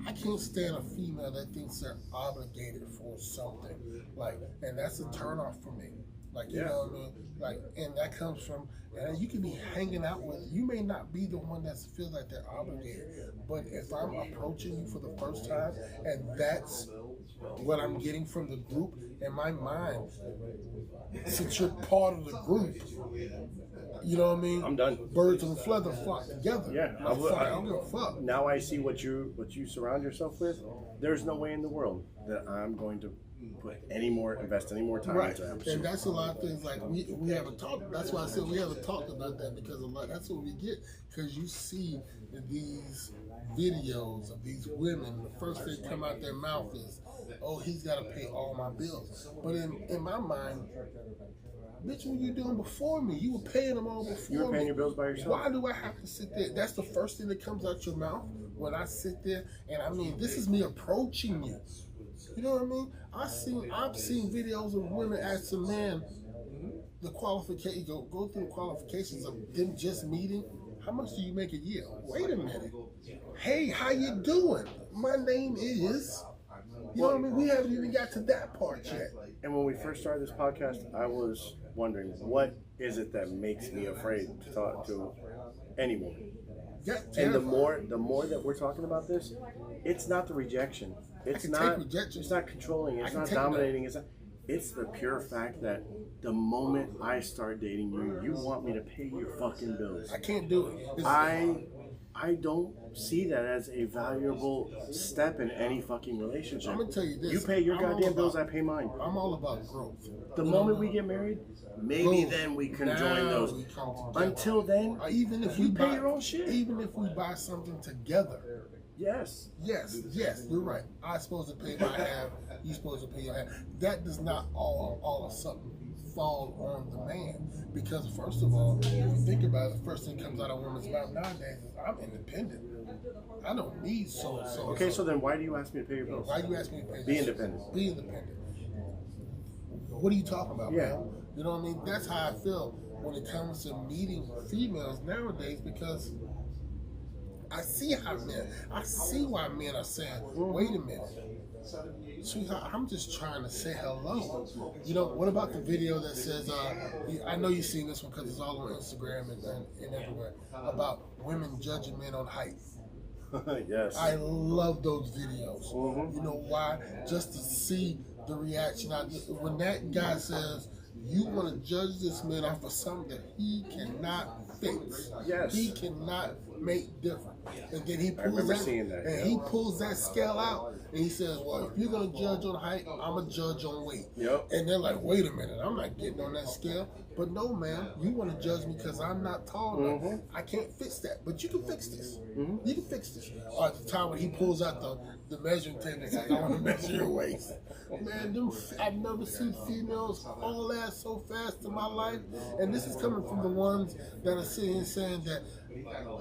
I can't stand a female that thinks they're obligated for something. Like, and that's a turnoff for me. Like, you know what I mean? Like, and that comes from, and you can be hanging out with, you may not be the one that feels like they're obligated, but if I'm approaching you for the first time, and that's what I'm getting from the group, in my mind, since you're part of the group, you know what I mean? I'm done. Birds of a feather flock together. Yeah, I don't give a fuck. Now I see what you surround yourself with. There's no way in the world that I'm going to invest any more time into that. And that's a lot of things like we haven't talked. That's why I said we haven't talked about that, because a lot. That's what we get, because you see these videos of these women. The first thing come out their mouth is, "Oh, he's got to pay all my bills." But in my mind, bitch, what were you doing before me? You were paying them all before me. You were paying your bills by yourself. Why do I have to sit there? That's the first thing that comes out your mouth when I sit there. And I mean, this is me approaching you. You know what I mean? I've seen videos of women ask a man the qualification, go through the qualifications of them just meeting. How much do you make a year? Wait a minute. Hey, how you doing? My name is. You know what I mean? We haven't even got to that part yet. And when we first started this podcast, I was wondering, what is it that makes me afraid to talk to anyone? Yeah, and the more that we're talking about this, it's not the rejection. It's not controlling. It's not dominating. It's the pure fact that the moment I start dating you, you want me to pay your fucking bills. I can't do it. I don't see that as a valuable step in any fucking relationship. I'm gonna tell you this. You pay your goddamn bills, I pay mine. I'm all about growth. The moment we get married, maybe then we can join those. Until then, even if you pay your own shit. Even if we buy something together. Yes, you're right. I'm supposed to pay my half. You're supposed to pay your half. That does not all of a sudden fall on the man, because first of all, if you think about it, the first thing that comes out of a woman's mouth nowadays is, I'm independent. I don't need so. Okay, so then why do you ask me to pay your bills? Why do you ask me to pay? Be independent. Be independent. What are you talking about, man? You know what I mean? That's how I feel when it comes to meeting females nowadays, because I see how men. I see why men are saying, "Wait a minute, sweetheart, I'm just trying to say hello." You know, what about the video that says, I know you've seen this one because it's all on Instagram and everywhere, about women judging men on height. Yes. I love those videos. You know why? Just to see the reaction. When that guy says, you want to judge this man off of something that he cannot fix. Yes. He cannot make different. And then he pulls that, he pulls that scale out and he says, well, if you're gonna judge on height, I'm a judge on weight. Yep. And they're like, wait a minute, I'm not getting on that scale. But no, man, you want to judge me because I'm not tall enough. I can't fix that. But you can fix this. You can fix this. Or at the time when he pulls out the measuring tape and says, I want to measure your waist. Man, I've never seen females haul ass so fast in my life. And this is coming from the ones that are sitting here saying that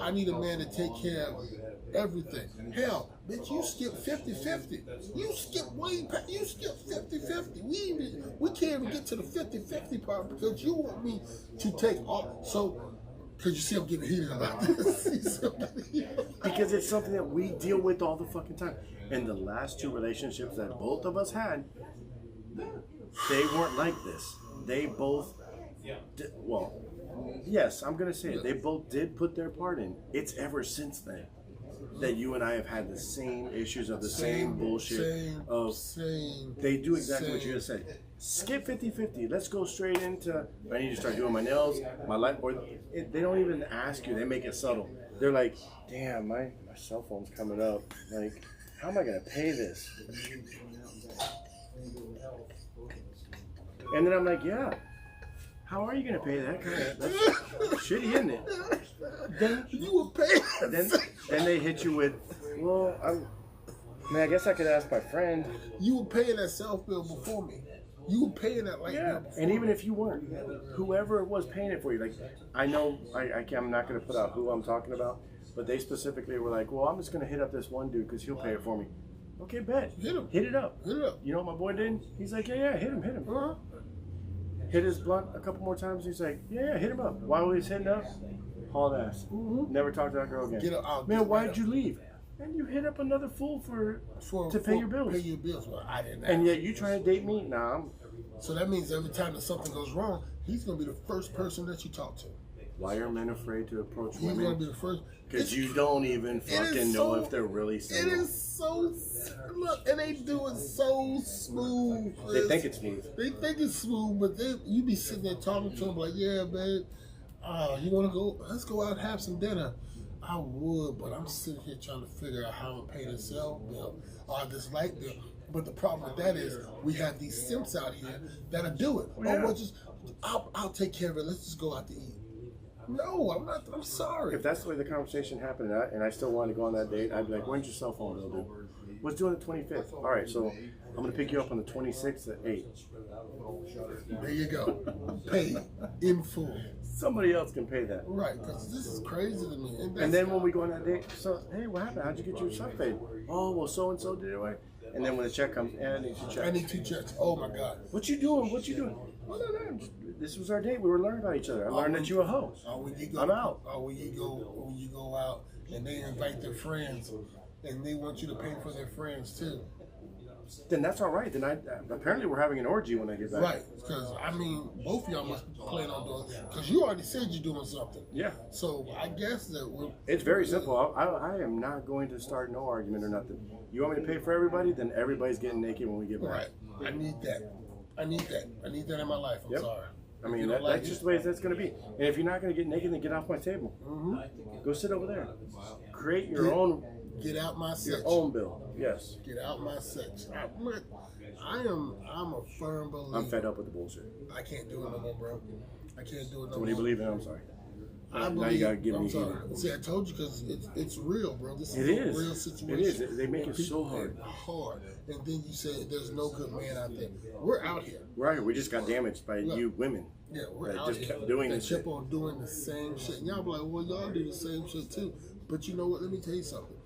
I need a man to take care of everything. Hell, bitch, you skip 50-50. You skip way past, you skip 50-50. We can't even get to the 50-50 part because you want me to take off. So, because you see I'm getting heated about this. Because it's something that we deal with all the fucking time. And the last two relationships that both of us had, they weren't like this. They both, yes, I'm going to say it. They both did put their part in. It's ever since then that you and I have had the same issues of the same bullshit. They do exactly what you just said. Skip 50-50. Let's go straight into, I need to start doing my nails, my life. Or they don't even ask you. They make it subtle. They're like, damn, my cell phone's coming up. Like, how am I going to pay this? And then I'm like, yeah. How are you going to pay that? That's shitty, isn't it? Then you will pay. Then they hit you with, well, I guess I could ask my friend. You were paying that self bill before me. You were paying that light bill before and even if you weren't, whoever it was paying it for you, like, I know, I'm not going to put out who I'm talking about, but they specifically were like, well, I'm just going to hit up this one dude because he'll pay it for me. Okay, bet. Hit him. Hit it up. Hit it up. You know what my boy did? He's like, yeah, hit him. Hit his blunt a couple more times. He's like, yeah, hit him up. While he's hitting up, hauled ass. Never talk to that girl again. Man, why did you leave? And you hit up another fool to pay your bills. Pay your bills. Well, I didn't. And yet you trying to date me? Nah. So that means every time that something goes wrong, he's gonna be the first person that you talk to. Why are men afraid to approach women? He's gonna be the first. Because you don't even fucking know if they're really single. It is so, look, and they do it so smooth. They think it's smooth. They think it's smooth, but you be sitting there talking to them like, yeah, babe, you want to go? Let's go out and have some dinner. I would, but I'm sitting here trying to figure out how to pay this cell bill or this light bill. But the problem with that is we have these simps out here that'll do it. I'll take care of it. Let's just go out to eat. No, I'm not. I'm sorry. If that's the way the conversation happened and I still wanted to go on that date, I'd be like, when's your cell phone bill due? Let's do it on the 25th. All right, so I'm going to pick you up on the 26th at 8. There you go. Pay in full. Somebody else can pay that. Right, because this is crazy to me. And then when we go on that date, so, hey, what happened? How'd you get your stuff paid? Oh, well, so-and-so did it away. And then when the check comes, I need 2 checks. I need 2 checks. Oh, my God. What you doing? Well, no. This was our date. We were learning about each other. I learned that you a hoe. I'm out. When you go out and they invite their friends and they want you to pay for their friends too. Then that's all right. Then apparently we're having an orgy when I get back. Right, because both of y'all must be planning on doing. Because you already said you're doing something. Yeah. So I guess that it's very simple. I am not going to start no argument or nothing. You want me to pay for everybody? Then everybody's getting naked when we get back. Right. I need that. I need that in my life. I'm sorry. I mean, that's just the way that's going to be. And if you're not going to get naked, then get off my table. Go sit over there. Create your own. Get out my section. Your own bill. Yes. Get out my section. I'm a firm believer. I'm fed up with the bullshit. I can't do it no more, bro. I can't do it no more. What do you believe in? I'm sorry. I believe, now you gotta give me. See, I told you because it's real, bro. This is a real situation. It is. They make it so hard. And then you say there's no good man out there. We're out here. We're out here. We just got damaged by you women. Yeah, we're out just here. Kept doing this. Kept on doing the same shit. And y'all be like, well, y'all do the same shit too. But you know what? Let me tell you something.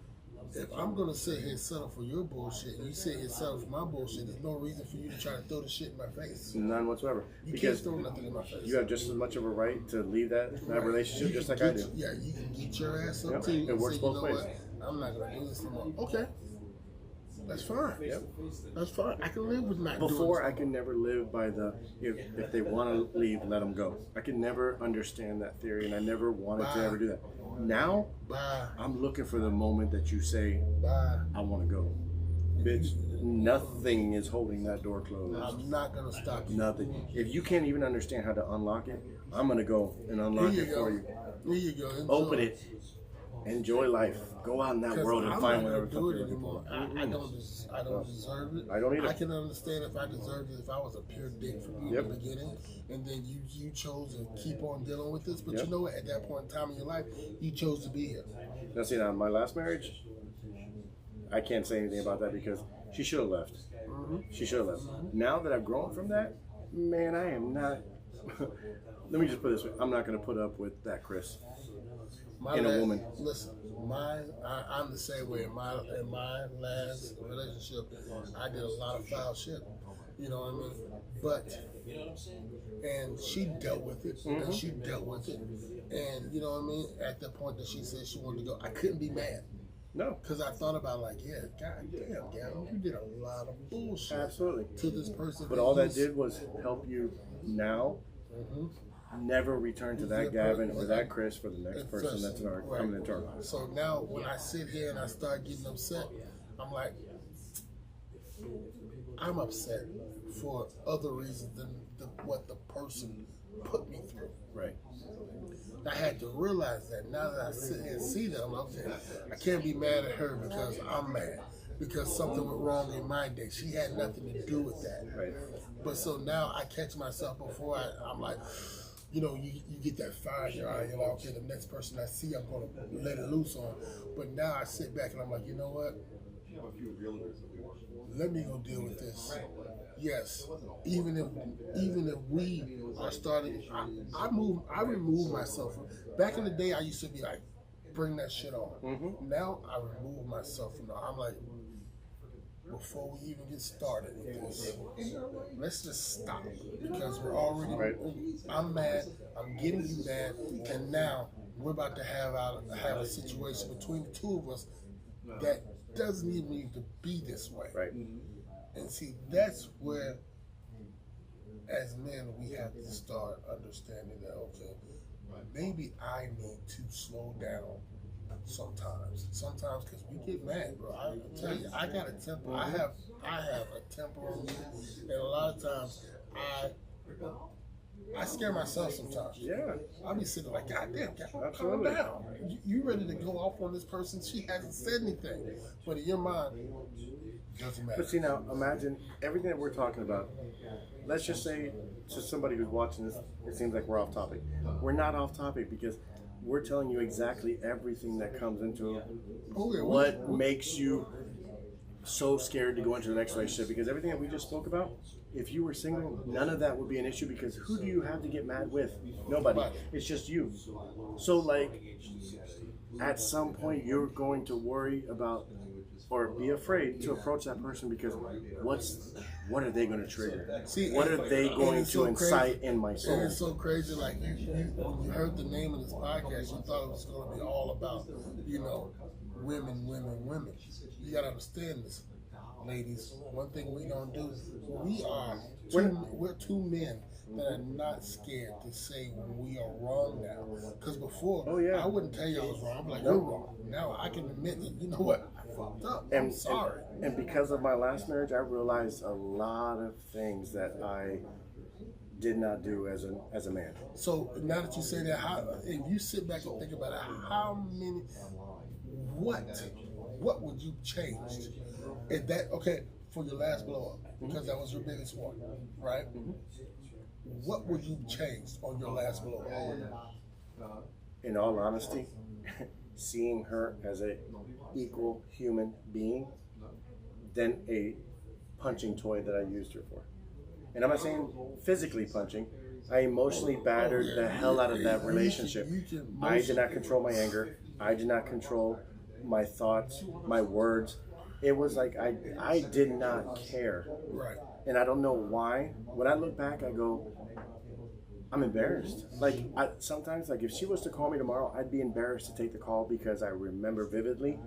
if I'm gonna sit here and settle for your bullshit, and you sit here and settle for my bullshit, there's no reason for you to try to throw the shit in my face. None whatsoever. You Because can't throw nothing in my face. you have just as much of a right to leave that Right. relationship You just can like I get- do. Yeah, you can get your ass up Yep. too. It and works say, both you know ways. what? I'm not gonna do this no more. Okay, that's fine. Yep. That's fine. I can live with not Before, doing I could never live by the if they want to leave, let them go. I could never understand that theory, and I never wanted to Bye. ever do that. Now, this. Bye, I'm looking for the moment that you say, bye. I want to go. Bitch, nothing is holding that door closed. I'm not gonna stop you. Nothing. If you can't even understand how to unlock it, I'm going to go and unlock Here it you for go. you. Here you go. Enjoy. Open it. Enjoy life. Go out in that 'Cause world and I'm find not whatever gonna fuck do you're it looking anymore. for. I don't deserve it. I don't either. I can understand if I deserved it if I was a pure dick from you Yep. in the beginning, and then you chose to keep on dealing with this. But Yep. you know what? At that point in time in your life, you chose to be here. Now, see, now, my last marriage, I can't say anything about that because she should have left. She should have left. Now that I've grown from that, man, I am not. Let me just put it this way: I'm not going to put up with that, Chris. In a woman. Listen, I'm the same way. In my last relationship, I did a lot of foul shit. You know what I mean? But and she dealt with it, and she dealt with it, and you know what I mean. At the point that she said she wanted to go, I couldn't be mad. No, Because I thought about like, yeah, god damn, Gavin, you did a lot of bullshit absolutely. to this person. But all that did was help you now. Never return to that Gavin or that Chris for the next person that's coming into our lives. So now when I sit here and I start getting upset, I'm like, I'm upset for other reasons than what the person put me through. Right. I had to realize that now that I sit here and see that, I'm like, okay, I can't be mad at her because I'm mad. Because something went wrong in my day. She had nothing to do with that. Right. But so now I catch myself before I'm like, you know, you get that fire in your eye. You're like, okay, the next person I see, I'm going to let it loose on. But now I sit back and I'm like, you know what? Let me go deal with this. Yes, even if we are starting, I remove myself. Back in the day, I used to be like, bring that shit on. Now I remove myself from. I'm like, before we even get started with this, let's just stop because we're already. Right. I'm mad. I'm getting you mad, and now we're about to have a situation between the two of us that doesn't even need to be this way. Right. And see, that's where, as men, we have to start understanding that, okay, maybe I need to slow down sometimes. Sometimes, because we get mad, bro. I tell you, I got a temper. I have a temper on me. And a lot of times, I scare myself sometimes. Yeah. I'll be sitting like, God damn, calm Absolutely. down. You ready to go off on this person? She hasn't said anything. But in your mind, it doesn't matter. But see, now imagine everything that we're talking about. Let's just say to somebody who's watching this, it seems like we're off topic. We're not off topic because we're telling you exactly everything that comes into Okay, what makes you so scared to go into the next relationship. Because everything that we just spoke about, if you were single, none of that would be an issue because who do you have to get mad with? Nobody. It's just you. So, like, at some point, you're going to worry about or be afraid to approach that person because what are they going to trigger? See, What are they going it's to so incite crazy. in my And soul? it's so crazy. Like when you heard the name of this podcast, you thought it was going to be all about, you know, women. You got to understand this, ladies. One thing we don't do, we're two men that are not scared to say when we are wrong now. Because before, Oh, yeah. I wouldn't tell you I was wrong. I'm like, you're wrong. Now I can admit that, you know what, I fucked up. I'm sorry. And because of my last marriage, I realized a lot of things that I did not do as a man. So now that you say that, if you sit back and think about it, what would you change? If that, okay, for your last blow up, because that was your biggest one, right? What would you change on your last blow up? In all honesty, seeing her as a equal human being than a punching toy that I used her for. And I'm not saying physically punching. I emotionally battered the hell out of that relationship. I did not control my anger. I did not control my thoughts, my words. It was like I did not care. Right. And I don't know why. When I look back, I go, I'm embarrassed. Like, sometimes, like, if she was to call me tomorrow, I'd be embarrassed to take the call because I remember vividly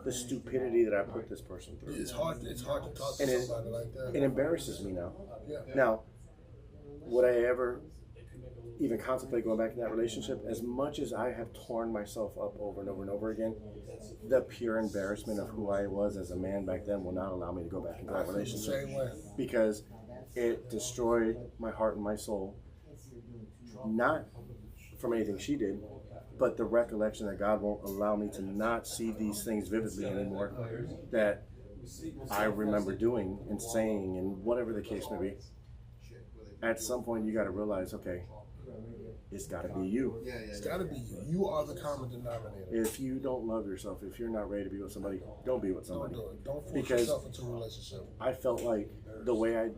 the stupidity that I put this person through. It's hard to talk to somebody like that. It embarrasses me now. Yeah. Now, would I ever even contemplate going back in that relationship? As much as I have torn myself up over and over and over again, the pure embarrassment of who I was as a man back then will not allow me to go back into that relationship. Same way. Because it destroyed my heart and my soul. Not from anything she did, but the recollection that God won't allow me to not see these things vividly anymore that I remember doing and saying and whatever the case may be. At some point, you got to realize, okay, it's got to be you. It's got to be you. You are the common denominator. If you don't love yourself, if you're not ready to be with somebody, don't be with somebody. Don't do it. Don't force yourself into a relationship. I felt like the way I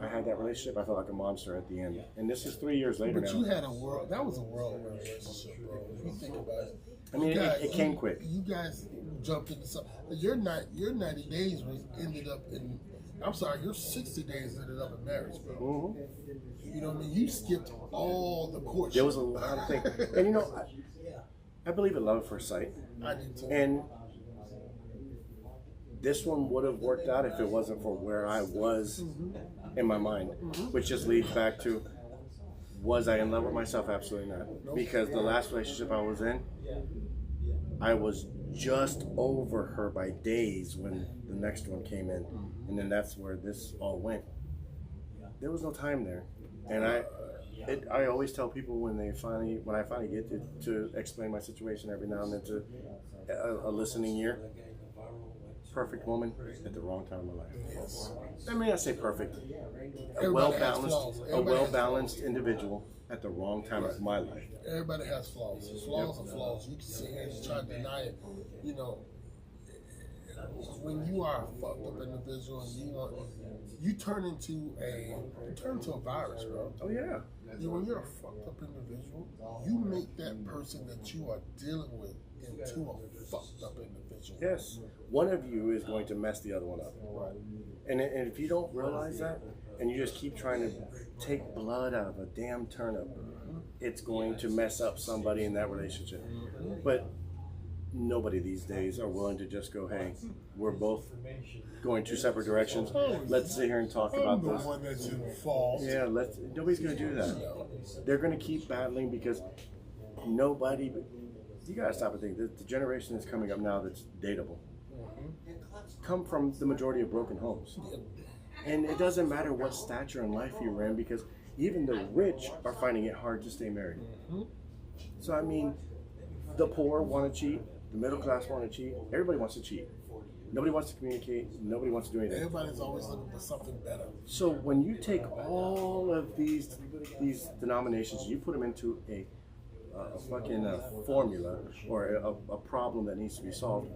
had that relationship, I felt like a monster at the end. And this is 3 years later but now. you had that was a whirlwind relationship, bro. If you think about it. I mean, it came quick. You guys jumped into something. Your 90 days ended up in. I'm sorry, your 60 days ended up in marriage, bro. Mm-hmm. You know what I mean? You skipped all the courtship. There was a lot of things. And you know, I believe in love at first sight. I do too. And this one would have worked out if it wasn't for where I was in my mind, which just leads back to, was I in love with myself? Absolutely not. Nope. Because the last relationship I was in, I was just over her by days when the next one came in. And then that's where this all went. There was no time there. And I always tell people when I finally get to explain my situation every now and then to a listening ear, perfect woman at the wrong time in my life. Yes. I mean, I say perfect. A Everybody has flaws. well-balanced individual at the wrong time of my life. Everybody has flaws. Flaws are flaws. You can sit here and try to deny it. You know, when you are a fucked up individual and you turn into a virus, bro. Oh yeah. When you're a fucked up individual, you make that person that you are dealing with into a fucked up individual. Yes. One of you is going to mess the other one up. Right. And if you don't realize that, and you just keep trying to take blood out of a damn turnip, it's going to mess up somebody in that relationship. But nobody these days are willing to just go, hey, we're both going two separate directions. Let's sit here and talk about this. One that's involved. Yeah, nobody's going to do that. They're going to keep battling because nobody, you got to stop and think, the generation that's coming up now that's dateable come from the majority of broken homes. And it doesn't matter what stature in life you're in, because even the rich are finding it hard to stay married. So I mean, the poor want to cheat, the middle class want to cheat, everybody wants to cheat. Nobody wants to communicate, nobody wants to do anything. Everybody's always looking for something better. So when you take all of these denominations, you put them into a fucking formula or a problem that needs to be solved,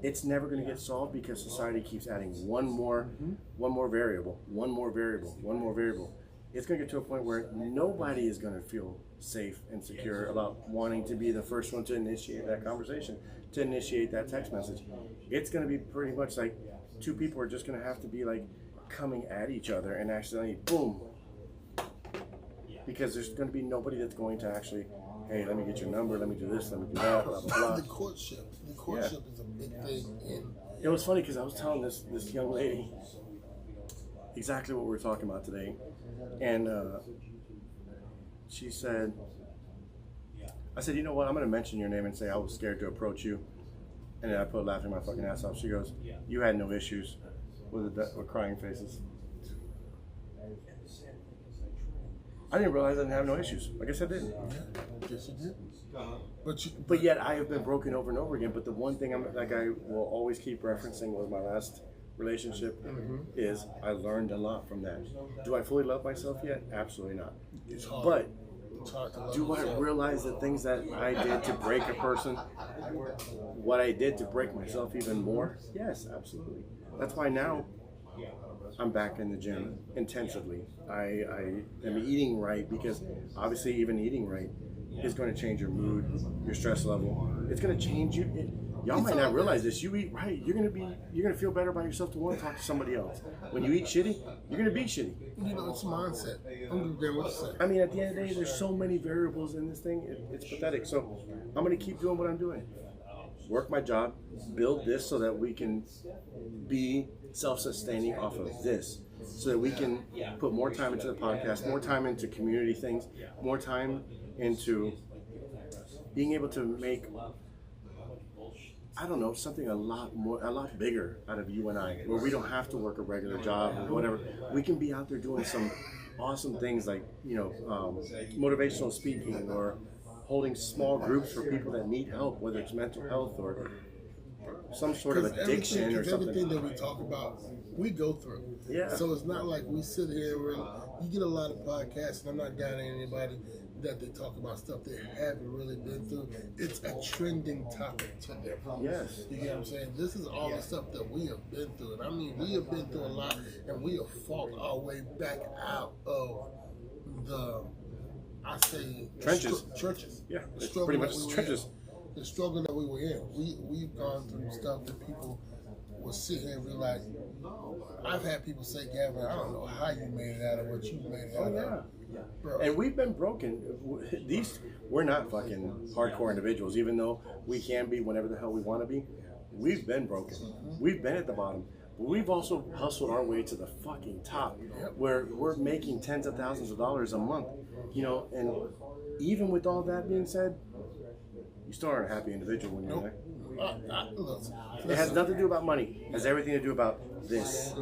it's never going to get solved because society keeps adding one more variable. It's going to get to a point where nobody is going to feel safe and secure about wanting to be the first one to initiate that conversation, to initiate that text message. It's going to be pretty much like two people are just going to have to be like coming at each other and accidentally boom, because there's going to be nobody that's going to actually, hey, let me get your number, let me do this, let me do that, blah, blah, blah. The courtship is a big thing. It was funny because I was telling this young lady exactly what we were talking about today. And she said, I said, you know what, I'm going to mention your name and say I was scared to approach you. And then I put laughing my fucking ass off. She goes, you had no issues with crying faces. I didn't realize I didn't have no issues. I guess I didn't. Yes, you did. But yet I have been broken over and over again. But the one thing I will always keep referencing was my last relationship is I learned a lot from that. Do I fully love myself yet? Absolutely not. It's hard. But it's hard to love do I realize the things that I did to break a person, what I did to break myself even more? Yes, absolutely. That's why now I'm back in the gym intensively. I am eating right, because obviously even eating right is going to change your mood, your stress level. It's going to change you. Y'all It's might all not good. realize this. You eat right, you're gonna feel better about yourself to want to talk to somebody else. When you eat shitty, you're gonna be shitty. You know, it's mindset. I'm gonna what you say. I mean, at the end of the day, there's so many variables in this thing. It's pathetic. So I'm gonna keep doing what I'm doing. Work my job, build this so that we can be self-sustaining off of this, so that we can put more time into the podcast, more time into community things, more time into being able to make, I don't know, something a lot bigger out of you and I, where we don't have to work a regular job or whatever. We can be out there doing some awesome things like, motivational speaking, or holding small groups for people that need help, whether it's mental health or some sort of addiction or something. Everything that we talk about, we go through. Yeah. So it's not like we sit here and you get a lot of podcasts, and I'm not down on anybody that they talk about stuff they haven't really been through. It's a trending topic to them. Yes. You get what I'm saying? This is all the stuff that we have been through. And I mean, we have been through a lot, and we have fought our way back out of the, I say, Trenches. Churches. Yeah, The it's struggle pretty much that we were trenches. in. The struggle that we were in. We've gone through stuff that people will sit here and realize. I've had people say, Gavin, I don't know how you made it out of what you made it out of. Bro. And we've been broken. We're not fucking hardcore individuals, even though we can be whenever the hell we want to be. We've been broken. We've been at the bottom. But we've also hustled our way to the fucking top, where we're making tens of thousands of dollars a month. And even with all that being said, you still aren't a happy individual when you're there. Listen, It has nothing to do about money. It has everything to do about this,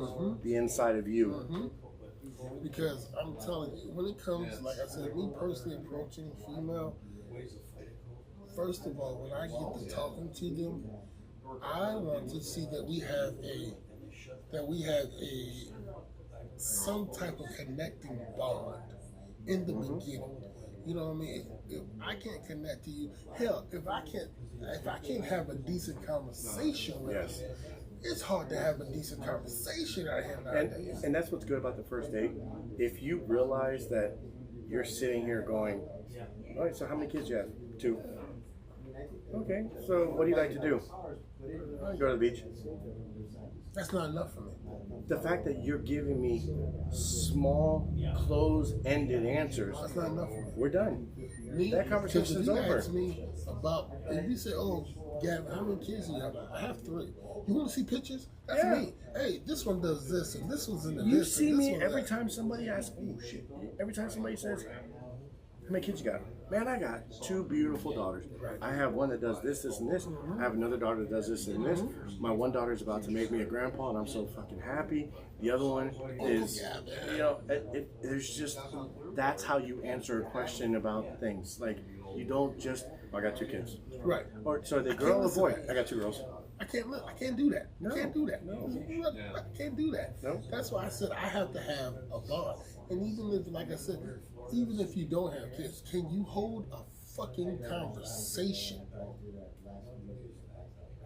the inside of you. because I'm telling you, when it comes, like I said, me personally approaching female, first of all, when I get to talking to them, I want to see that we have some type of connecting bond in the beginning. You know what I mean? If I can't connect to you, hell, if I can't have a decent conversation with Yes. you, it's hard to have a decent conversation out here nowadays. And that's what's good about the first date. If you realize that you're sitting here going, all right, so how many kids do you have? 2. Okay, so what do you like to do? I go to the beach. That's not enough for me. The fact that you're giving me small, closed-ended answers, That's not enough for me. we're done. Me, That conversation's because if you over. ask me about, if you say, "Oh, Gavin, how many kids do you have?" I have 3. You want to see pictures? That's Yeah. me. Hey, this one does this, and this one's in the You this. see and this me one every that. time somebody asks, oh shit, every time somebody says, how many kids you got? Man, I got 2 beautiful daughters. I have one that does this, this, and this. I have another daughter that does this and this. My one daughter's about to make me a grandpa, and I'm so fucking happy. The other one is, there's just, that's how you answer a question about things. Like, you don't just, I got 2 kids. Right. Or, so are they I girl can't or listen boy? to that. I got 2 girls. I can't do that. No. I can't do that. No. I can't do that. No. That's why I said I have to have a bond. And even if, like I said, even if you don't have kids, can you hold a fucking conversation?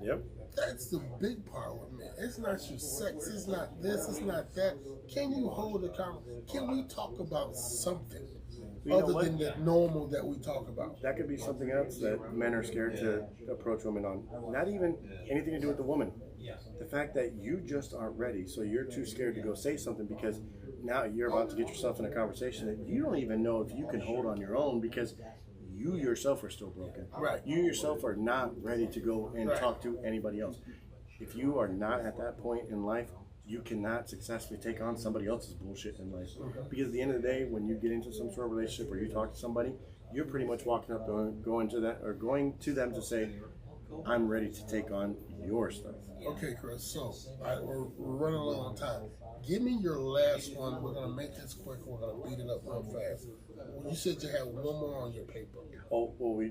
Yep. That's the big part with me. It's not your sex. It's not this. It's not that. Can you hold a conversation? Can we talk about something You know other what? than the normal that we talk about? That could be something else that men are scared to approach women on. Not even anything to do with the woman. The fact that you just aren't ready, so you're too scared to go say something because now you're about to get yourself in a conversation that you don't even know if you can hold on your own because you yourself are still broken. Right. You yourself are not ready to go and Right. talk to anybody else. If you are not at that point in life, you cannot successfully take on somebody else's bullshit in life. Because at the end of the day, when you get into some sort of relationship or you talk to somebody, you're pretty much walking up going to them to say, I'm ready to take on your stuff. Okay, Chris. So we're running low on time. Give me your last one. We're gonna make this quick. We're gonna beat it up real fast. You said you had one more on your paper. Oh, well,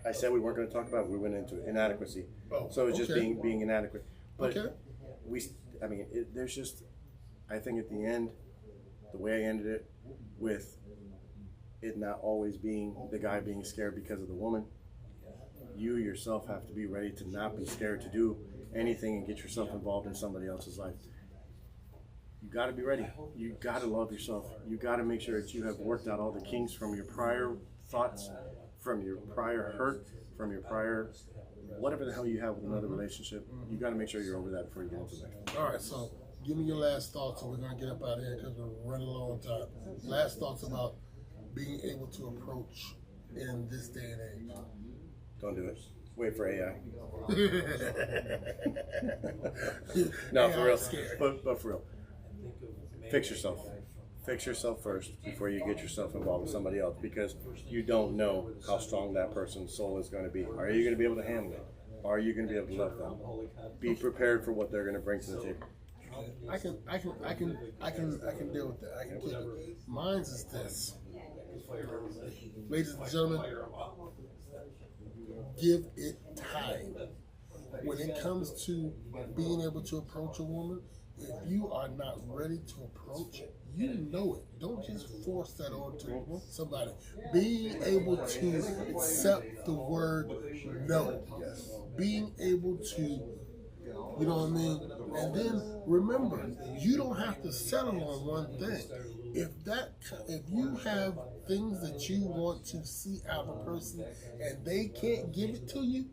I said we weren't going to talk about it. We went into inadequacy. Oh, So it's just okay. being inadequate. But Okay. there's just, I think at the end, the way I ended it with it not always being the guy being scared because of the woman, you yourself have to be ready to not be scared to do anything and get yourself involved in somebody else's life. You got to be ready. You got to love yourself. You got to make sure that you have worked out all the kinks from your prior thoughts, from your prior hurt, from your prior whatever the hell you have with another relationship, you got to make sure you're over that before you get into the next one. All right, so give me your last thoughts, and we're going to get up out of here because we're running low on time. Last thoughts about being able to approach in this day and age. Don't do it. Wait for AI. No, for real. But for real. Fix yourself. Fix yourself first before you get yourself involved with somebody else, because you don't know how strong that person's soul is going to be. Are you going to be able to handle it? Are you going to be able to love them? Be prepared for what they're going to bring to the table. I can deal with that. I can keep it. Mine's is this. Ladies and gentlemen, give it time. When it comes to being able to approach a woman, if you are not ready to approach, you know it. Don't just force that onto somebody. Being able to accept the word no. Being able to, you know what I mean? And then remember, you don't have to settle on one thing. If you have things that you want to see out of a person and they can't give it to you,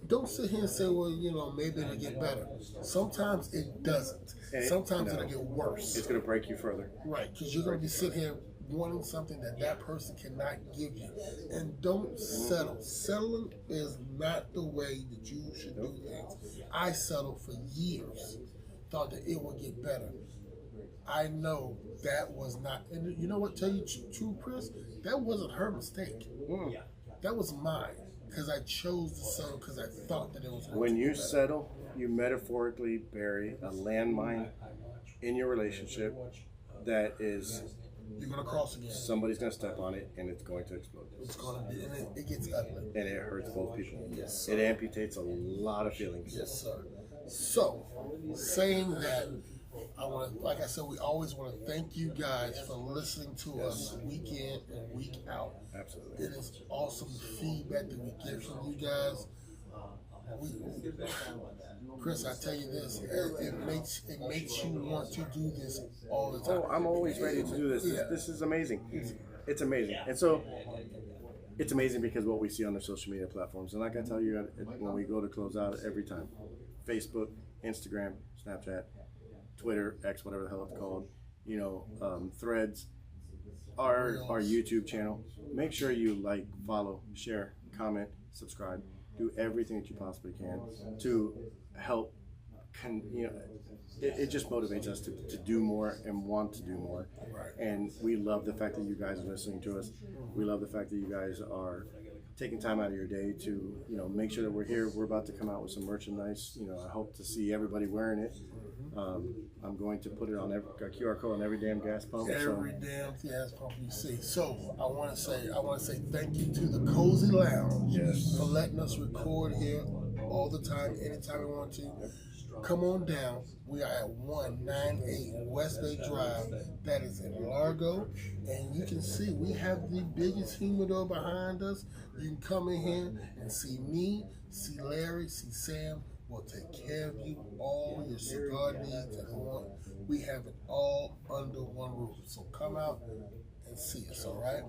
don't sit here and say, well, you know, maybe it'll get better. Sometimes it doesn't. Sometimes it'll get worse. It's going to break you further. Right, because you're going to be sitting here wanting something that person cannot give you. And don't settle. Settling is not the way that you should do things. I settled for years, thought that it would get better. I know that was not, and you know what, tell you true, Chris, that wasn't her mistake. That was mine, because I chose to settle because I thought that it was going When to you be better. settle, you metaphorically bury a landmine in your relationship that is, You're going to cross again. somebody's going to step on it and it's going to explode. It's going to be, and it gets ugly. And it hurts both people. Yes, It amputates a lot of feelings. Yes, sir. So, saying that, I want to, like I said, we always want to thank you guys for listening to us week in and week out. Absolutely. It is awesome feedback that we get from you guys. Chris, I tell you this, it makes you want to do this all the time. Oh, I'm always ready to do this. This is amazing. It's amazing. And so, it's amazing because what we see on the social media platforms. And like I tell you when we go to close out every time, Facebook, Instagram, Snapchat, Twitter, X, whatever the hell it's called, you know, Threads, our YouTube channel. Make sure you like, follow, share, comment, subscribe. Do everything that you possibly can to help. It just motivates us to do more and want to do more. Right. And we love the fact that you guys are listening to us. We love the fact that you guys are taking time out of your day to, you know, make sure that we're here. We're about to come out with some merchandise. You know, I hope to see everybody wearing it. I'm going to put it on a QR code on every damn gas pump. Every damn gas pump you see. So I want to say thank you to the Cozy Lounge for letting us record here all the time, anytime we want to. Come on down. We are at 198 West Bay Drive. That is in Largo. And you can see we have the biggest humidor behind us. You can come in here and see me, see Larry, see Sam. We'll take care of you, all your cigar needs and want. We have it all under one roof. So come out and see us, all right?